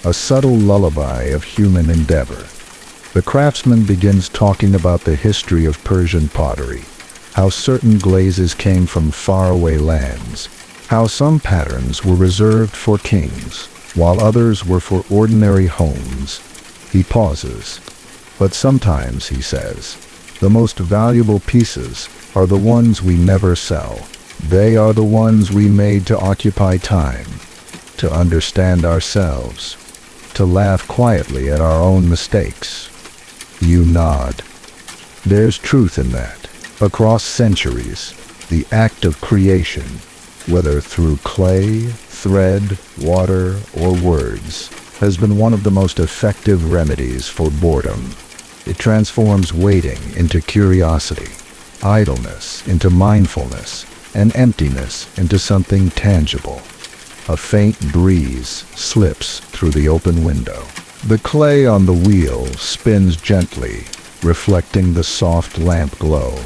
S1: a subtle lullaby of human endeavor. The craftsman begins talking about the history of Persian pottery, how certain glazes came from faraway lands, how some patterns were reserved for kings, while others were for ordinary homes. He pauses. But sometimes, he says, the most valuable pieces are the ones we never sell. They are the ones we made to occupy time, to understand ourselves, to laugh quietly at our own mistakes. You nod. There's truth in that. Across centuries, the act of creation, whether through clay, thread, water, or words, has been one of the most effective remedies for boredom. It transforms waiting into curiosity, idleness into mindfulness, and emptiness into something tangible. A faint breeze slips through the open window. The clay on the wheel spins gently, reflecting the soft lamp glow.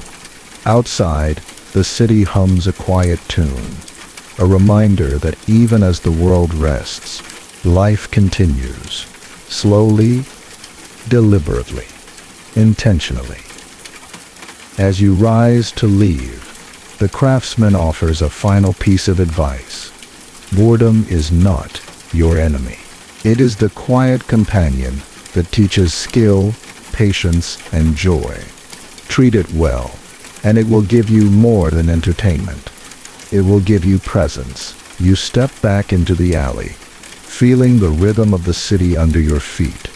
S1: Outside, the city hums a quiet tune, a reminder that even as the world rests, life continues, slowly, deliberately, intentionally. As you rise to leave, the craftsman offers a final piece of advice. Boredom is not your enemy. It is the quiet companion that teaches skill, patience, and joy. Treat it well, and it will give you more than entertainment. It will give you presence. You step back into the alley, feeling the rhythm of the city under your feet,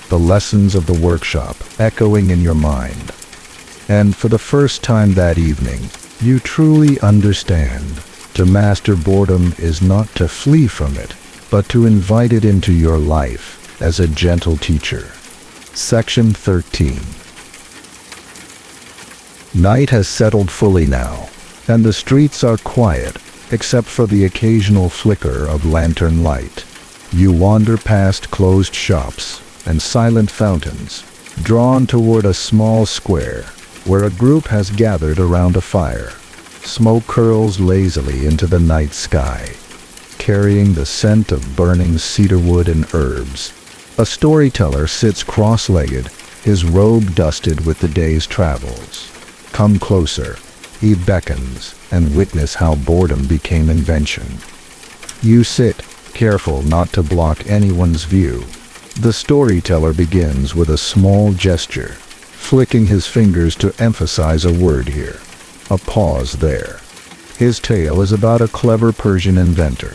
S1: the lessons of the workshop echoing in your mind. And for the first time that evening, you truly understand. To master boredom is not to flee from it, but to invite it into your life as a gentle teacher. Section 13. Night has settled fully now, and the streets are quiet, except for the occasional flicker of lantern light. You wander past closed shops and silent fountains, drawn toward a small square where a group has gathered around a fire. Smoke curls lazily into the night sky, carrying the scent of burning cedarwood and herbs. A storyteller sits cross-legged, his robe dusted with the day's travels. Come closer. He beckons, and witness how boredom became invention. You sit, careful not to block anyone's view. The storyteller begins with a small gesture, flicking his fingers to emphasize a word here. A pause there. His tale is about a clever Persian inventor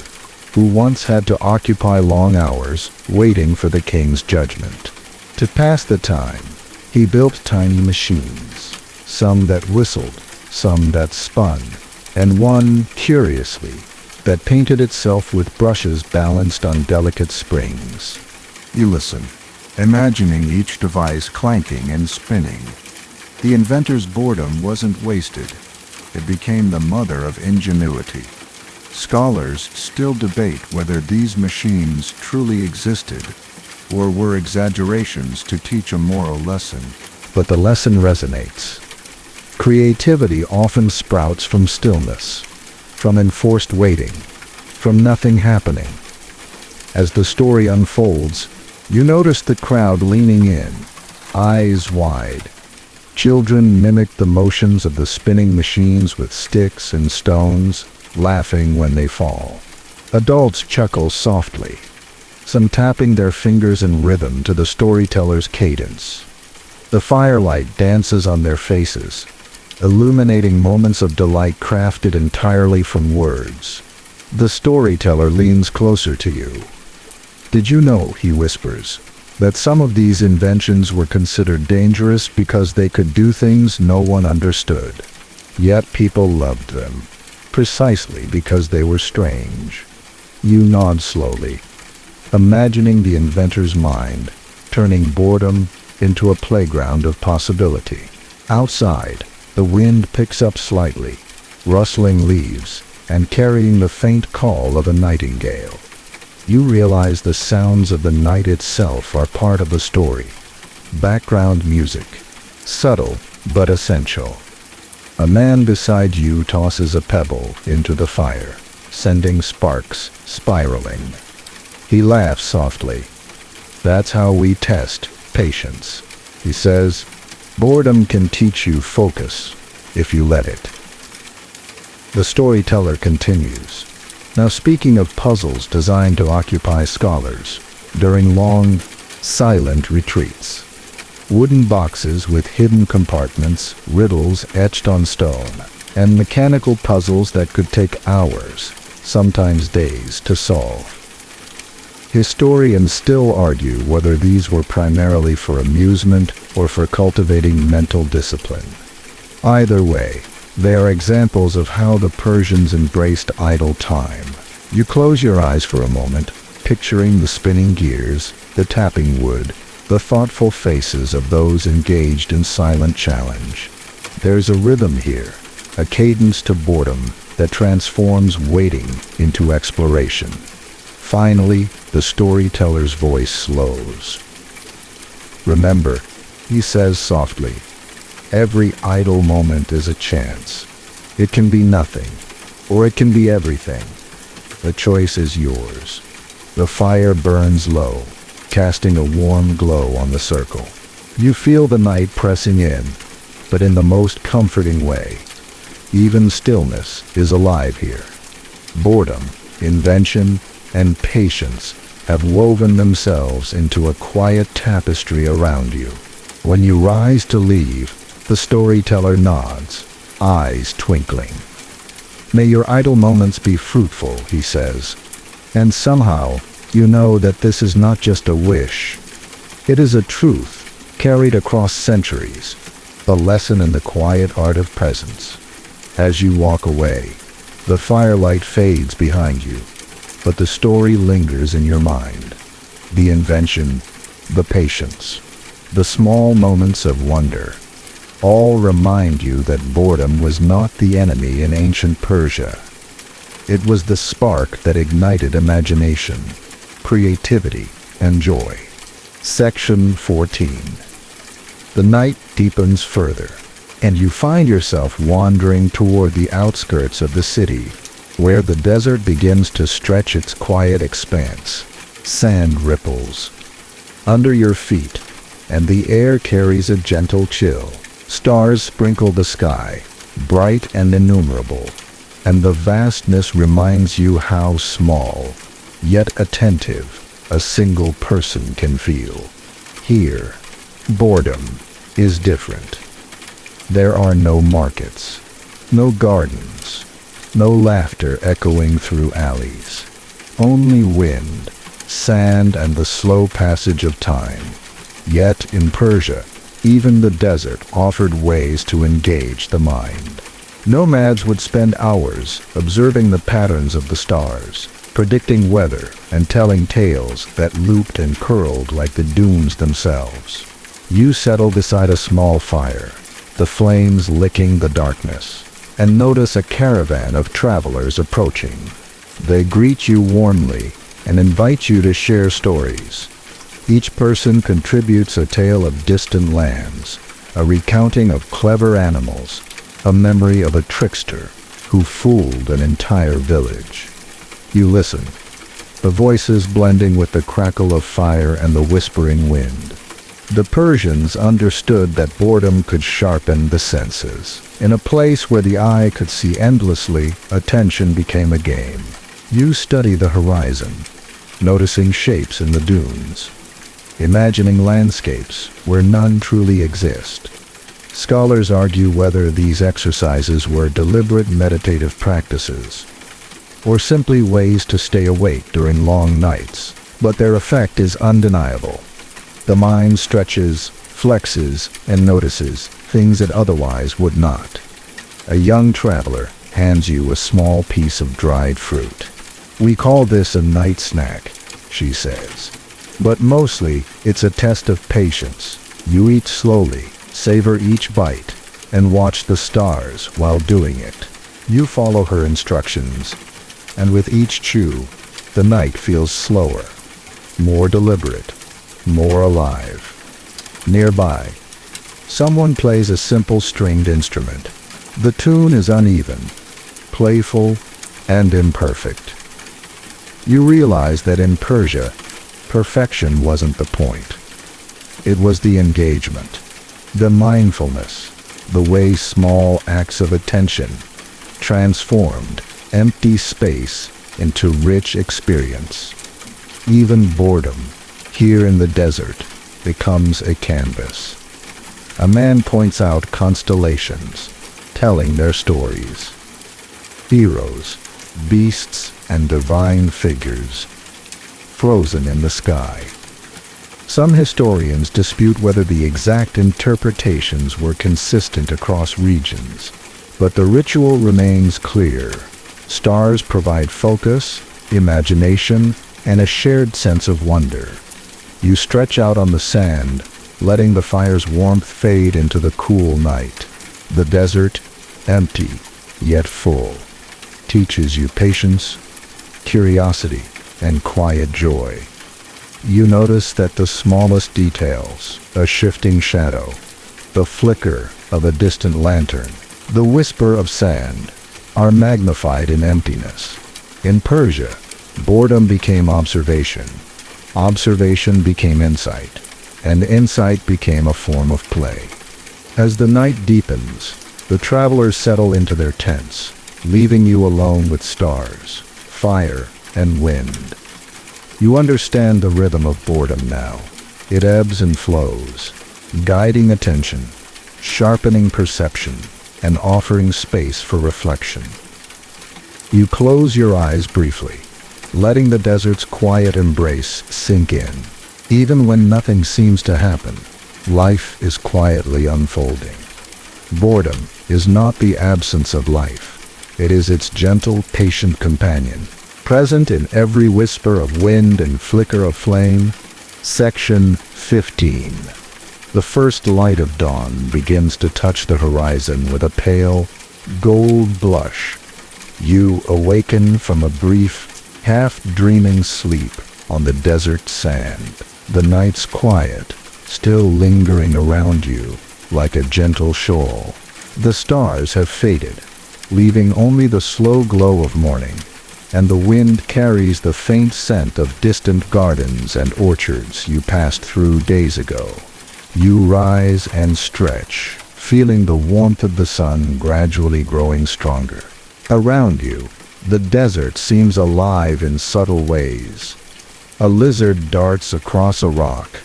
S1: who once had to occupy long hours waiting for the king's judgment. To pass the time, he built tiny machines, some that whistled, some that spun, and one, curiously, that painted itself with brushes balanced on delicate springs.
S4: You listen, imagining each device clanking and spinning. The inventor's boredom wasn't wasted. It became the mother of ingenuity. Scholars still debate whether these machines truly existed or were exaggerations to teach a moral lesson.
S1: But the lesson resonates. Creativity often sprouts from stillness, from enforced waiting, from nothing happening. As the story unfolds, you notice the crowd leaning in, eyes wide. Children mimic the motions of the spinning machines with sticks and stones, laughing when they fall. Adults chuckle softly, some tapping their fingers in rhythm to the storyteller's cadence. The firelight dances on their faces, illuminating moments of delight crafted entirely from words. The storyteller leans closer to you. Did you know, he whispers, that some of these inventions were considered dangerous because they could do things no one understood? Yet people loved them, precisely because they were strange. You nod slowly, imagining the inventor's mind, turning boredom into a playground of possibility. Outside, the wind picks up slightly, rustling leaves, and carrying the faint call of a nightingale. You realize the sounds of the night itself are part of the story. Background music, subtle but essential. A man beside you tosses a pebble into the fire, sending sparks spiraling. He laughs softly. That's how we test patience. He says, boredom can teach you focus if you let it. The storyteller continues. Now, speaking of puzzles designed to occupy scholars during long, silent retreats. Wooden boxes with hidden compartments, riddles etched on stone, and mechanical puzzles that could take hours, sometimes days, to solve. Historians still argue whether these were primarily for amusement or for cultivating mental discipline. Either way, they are examples of how the Persians embraced idle time. You close your eyes for a moment, picturing the spinning gears, the tapping wood, the thoughtful faces of those engaged in silent challenge. There's a rhythm here, a cadence to boredom that transforms waiting into exploration. Finally, the storyteller's voice slows. Remember, he says softly, every idle moment is a chance. It can be nothing, or it can be everything. The choice is yours. The fire burns low, casting a warm glow on the circle. You feel the night pressing in, but in the most comforting way. Even stillness is alive here. Boredom, invention, and patience have woven themselves into a quiet tapestry around you. When you rise to leave, the storyteller nods, eyes twinkling. May your idle moments be fruitful, he says. And somehow, you know that this is not just a wish. It is a truth, carried across centuries, a lesson in the quiet art of presence. As you walk away, the firelight fades behind you, but the story lingers in your mind. The invention, the patience, the small moments of wonder, all remind you that boredom was not the enemy in ancient Persia. It was the spark that ignited imagination, creativity, and joy. Section 14. The night deepens further, and you find yourself wandering toward the outskirts of the city, where the desert begins to stretch its quiet expanse. Sand ripples under your feet, and the air carries a gentle chill. Stars sprinkle the sky, bright and innumerable, and the vastness reminds you how small, yet attentive, a single person can feel. Here, boredom is different. There are no markets, no gardens, no laughter echoing through alleys. Only wind, sand, and the slow passage of time. Yet in Persia, even the desert offered ways to engage the mind. Nomads would spend hours observing the patterns of the stars, predicting weather, and telling tales that looped and curled like the dunes themselves. You settle beside a small fire, the flames licking the darkness, and notice a caravan of travelers approaching. They greet you warmly and invite you to share stories. Each person contributes a tale of distant lands, a recounting of clever animals, a memory of a trickster who fooled an entire village. You listen, the voices blending with the crackle of fire and the whispering wind. The Persians understood that boredom could sharpen the senses. In a place where the eye could see endlessly, attention became a game. You study the horizon, noticing shapes in the dunes, imagining landscapes where none truly exist. Scholars argue whether these exercises were deliberate meditative practices, or simply ways to stay awake during long nights, but their effect is undeniable. The mind stretches, flexes, and notices things it otherwise would not. A young traveler hands you a small piece of dried fruit. We call this a night snack, she says. But mostly, it's a test of patience. You eat slowly, savor each bite, and watch the stars while doing it. You follow her instructions, and with each chew, the night feels slower, more deliberate, more alive. Nearby, someone plays a simple stringed instrument. The tune is uneven, playful, and imperfect. You realize that in Persia, perfection wasn't the point. It was the engagement, the mindfulness, the way small acts of attention transformed empty space into rich experience. Even boredom, here in the desert, becomes a canvas. A man points out constellations, telling their stories. Heroes, beasts, and divine figures, frozen in the sky. Some historians dispute whether the exact interpretations were consistent across regions, but the ritual remains clear. Stars provide focus, imagination, and a shared sense of wonder. You stretch out on the sand, letting the fire's warmth fade into the cool night. The desert, empty, yet full, teaches you patience, curiosity, and quiet joy. You notice that the smallest details, a shifting shadow, the flicker of a distant lantern, the whisper of sand, are magnified in emptiness. In Persia, boredom became observation. Observation became insight, and insight became a form of play. As the night deepens, the travelers settle into their tents, leaving you alone with stars, fire, and wind. You understand the rhythm of boredom now. It ebbs and flows, guiding attention, sharpening perception, and offering space for reflection. You close your eyes briefly, letting the desert's quiet embrace sink in. Even when nothing seems to happen, life is quietly unfolding. Boredom is not the absence of life. It is its gentle, patient companion, present in every whisper of wind and flicker of flame. Section 15. The first light of dawn begins to touch the horizon with a pale, gold blush. You awaken from a brief, half-dreaming sleep on the desert sand. The night's quiet, still lingering around you like a gentle shawl. The stars have faded, leaving only the slow glow of morning, and the wind carries the faint scent of distant gardens and orchards you passed through days ago. You rise and stretch, feeling the warmth of the sun gradually growing stronger. Around you, the desert seems alive in subtle ways. A lizard darts across a rock,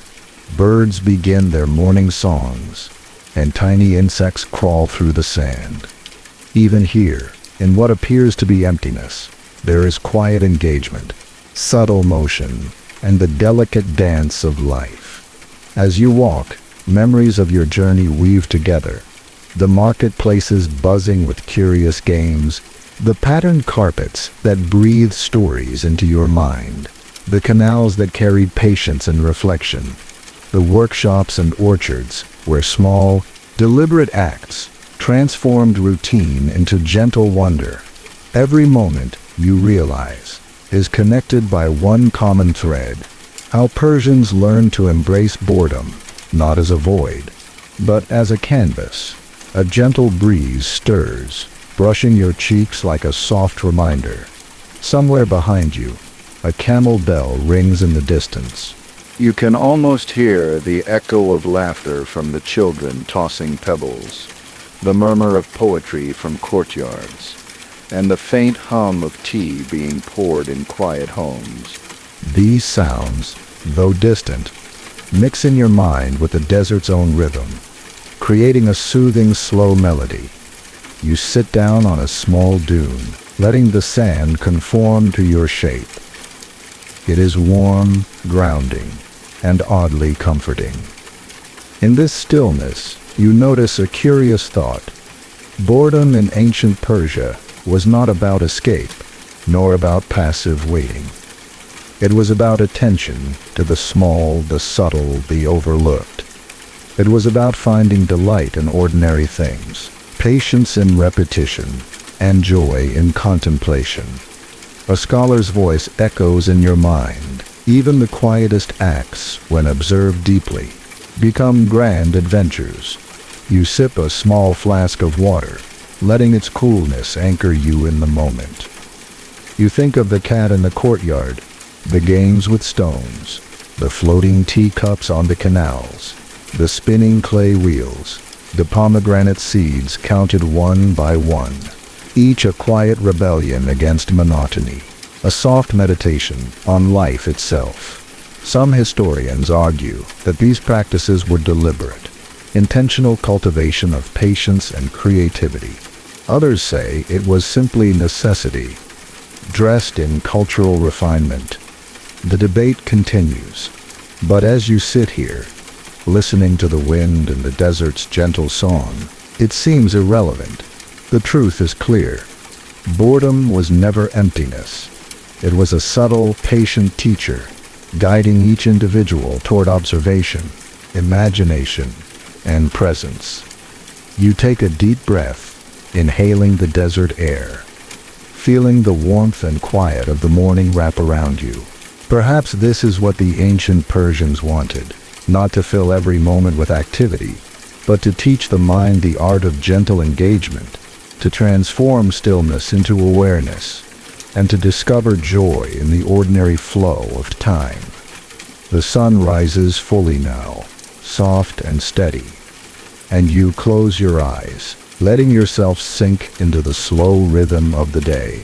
S1: birds begin their morning songs, and tiny insects crawl through the sand. Even here, in what appears to be emptiness, there is quiet engagement, subtle motion, and the delicate dance of life. As you walk, memories of your journey weave together. The marketplaces buzzing with curious games, the patterned carpets that breathe stories into your mind, the canals that carried patience and reflection, the workshops and orchards where small, deliberate acts transformed routine into gentle wonder. Every moment, you realize, is connected by one common thread: how Persians learned to embrace boredom, not as a void, but as a canvas. A gentle breeze stirs, brushing your cheeks like a soft reminder. Somewhere behind you, a camel bell rings in the distance. You can almost hear the echo of laughter from the children tossing pebbles, the murmur of poetry from courtyards, and the faint hum of tea being poured in quiet homes. These sounds, though distant, mix in your mind with the desert's own rhythm, creating a soothing, slow melody. You sit down on a small dune, letting the sand conform to your shape. It is warm, grounding, and oddly comforting. In this stillness, you notice a curious thought. Boredom in ancient Persia was not about escape, nor about passive waiting. It was about attention to the small, the subtle, the overlooked. It was about finding delight in ordinary things, patience in repetition, and joy in contemplation. A scholar's voice echoes in your mind. Even the quietest acts, when observed deeply, become grand adventures. You sip a small flask of water, letting its coolness anchor you in the moment. You think of the cat in the courtyard, the games with stones, the floating teacups on the canals, the spinning clay wheels, the pomegranate seeds counted one by one, each a quiet rebellion against monotony, a soft meditation on life itself. Some historians argue that these practices were deliberate, intentional cultivation of patience and creativity. Others say it was simply necessity, dressed in cultural refinement. The debate continues, but as you sit here, listening to the wind and the desert's gentle song, it seems irrelevant. The truth is clear. Boredom was never emptiness. It was a subtle, patient teacher, guiding each individual toward observation, imagination, and presence. You take a deep breath, inhaling the desert air, feeling the warmth and quiet of the morning wrap around you. Perhaps this is what the ancient Persians wanted, not to fill every moment with activity, but to teach the mind the art of gentle engagement, to transform stillness into awareness, and to discover joy in the ordinary flow of time. The sun rises fully now, soft and steady, and you close your eyes, letting yourself sink into the slow rhythm of the day.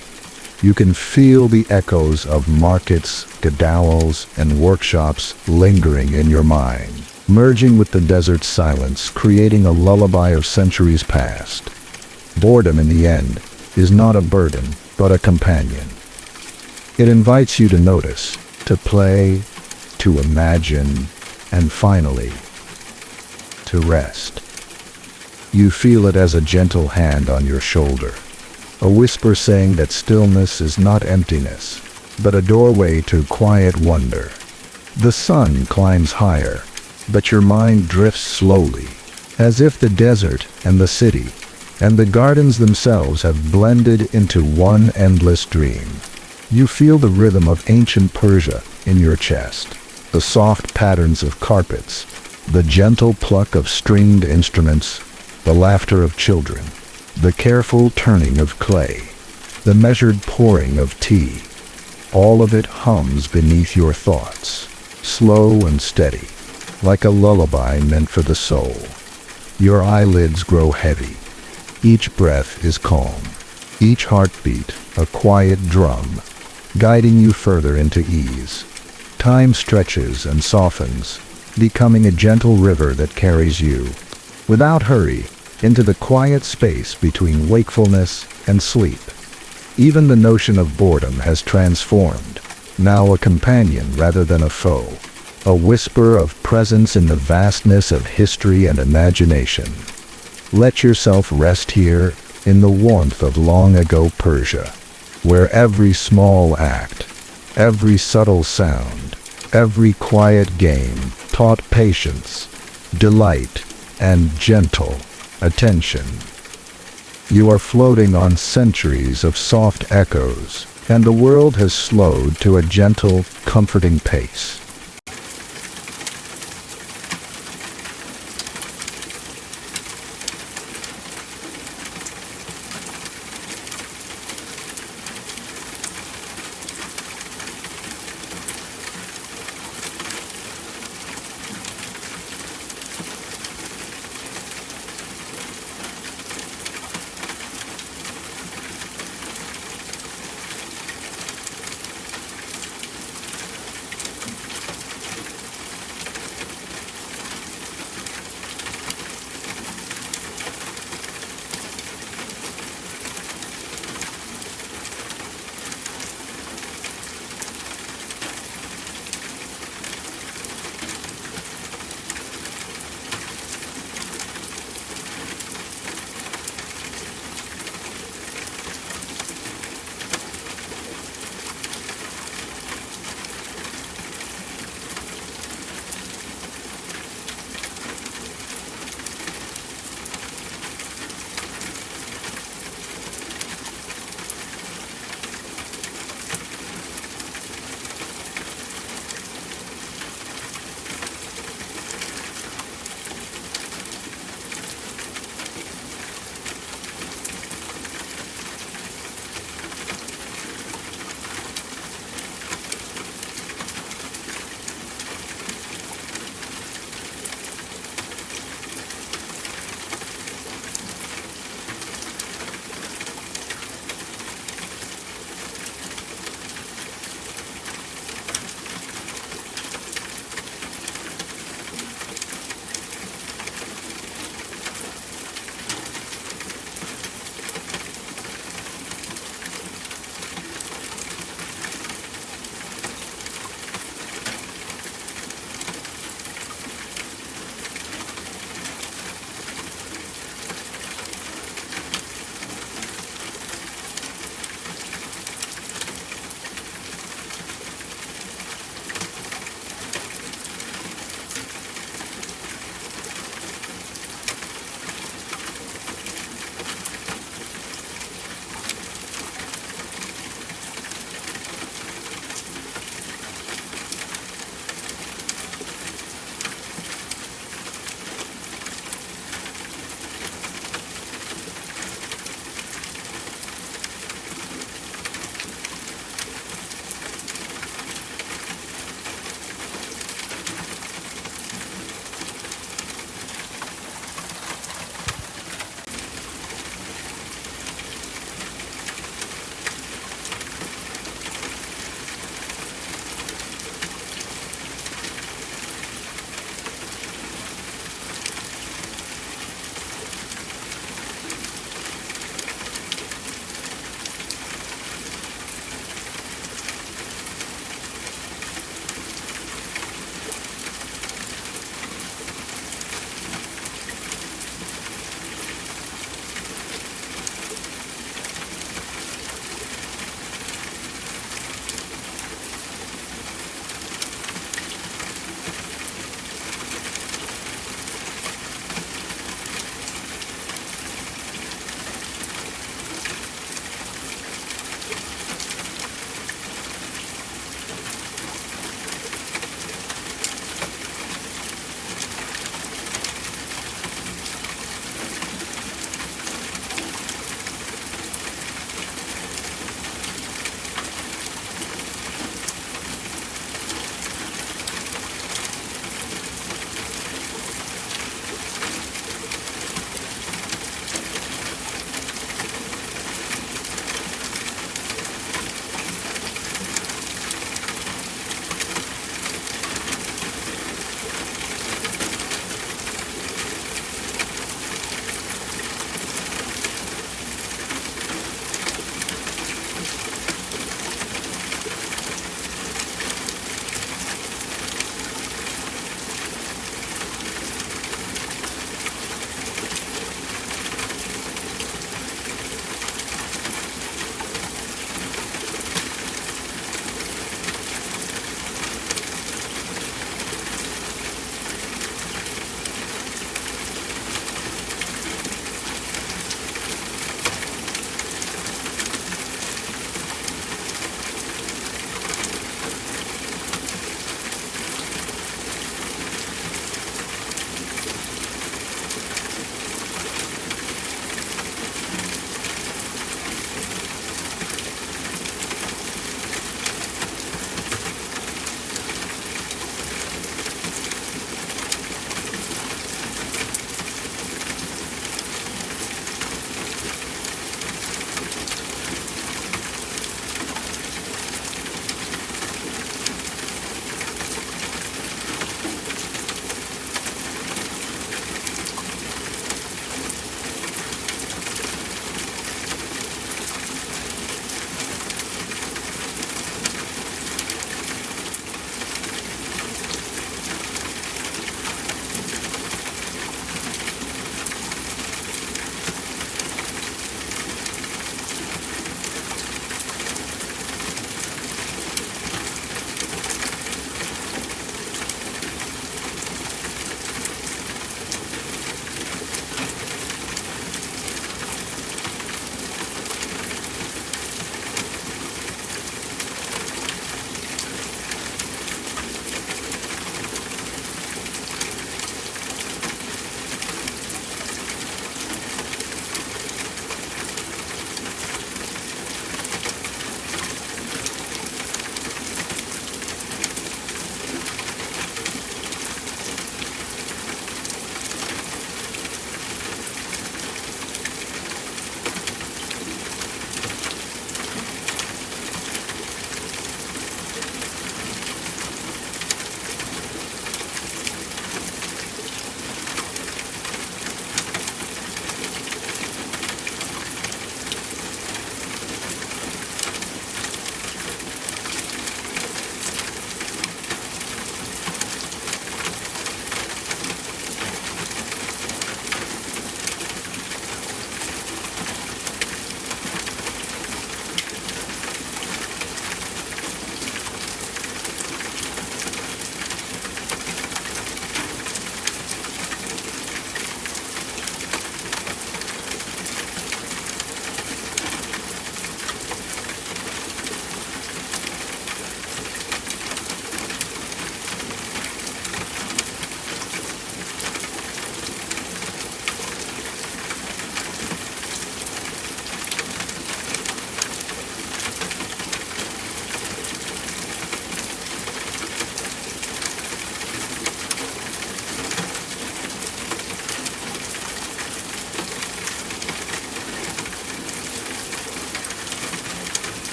S1: You can feel the echoes of markets, gadawals, and workshops lingering in your mind, merging with the desert's silence, creating a lullaby of centuries past. Boredom, in the end, is not a burden, but a companion. It invites you to notice, to play, to imagine, and finally, to rest. You feel it as a gentle hand on your shoulder, a whisper saying that stillness is not emptiness, but a doorway to quiet wonder. The sun climbs higher, but your mind drifts slowly, as if the desert and the city and the gardens themselves have blended into one endless dream. You feel the rhythm of ancient Persia in your chest, the soft patterns of carpets, the gentle pluck of stringed instruments, the laughter of children, the careful turning of clay, the measured pouring of tea. All of it hums beneath your thoughts, slow and steady, like a lullaby meant for the soul. Your eyelids grow heavy. Each breath is calm, each heartbeat a quiet drum, guiding you further into ease. Time stretches and softens, becoming a gentle river that carries you, without hurry, into the quiet space between wakefulness and sleep. Even the notion of boredom has transformed, now a companion rather than a foe, a whisper of presence in the vastness of history and imagination. Let yourself rest here in the warmth of long-ago Persia, where every small act, every subtle sound, every quiet game taught patience, delight, and gentle attention. You are floating on centuries of soft echoes, and the world has slowed to a gentle, comforting pace.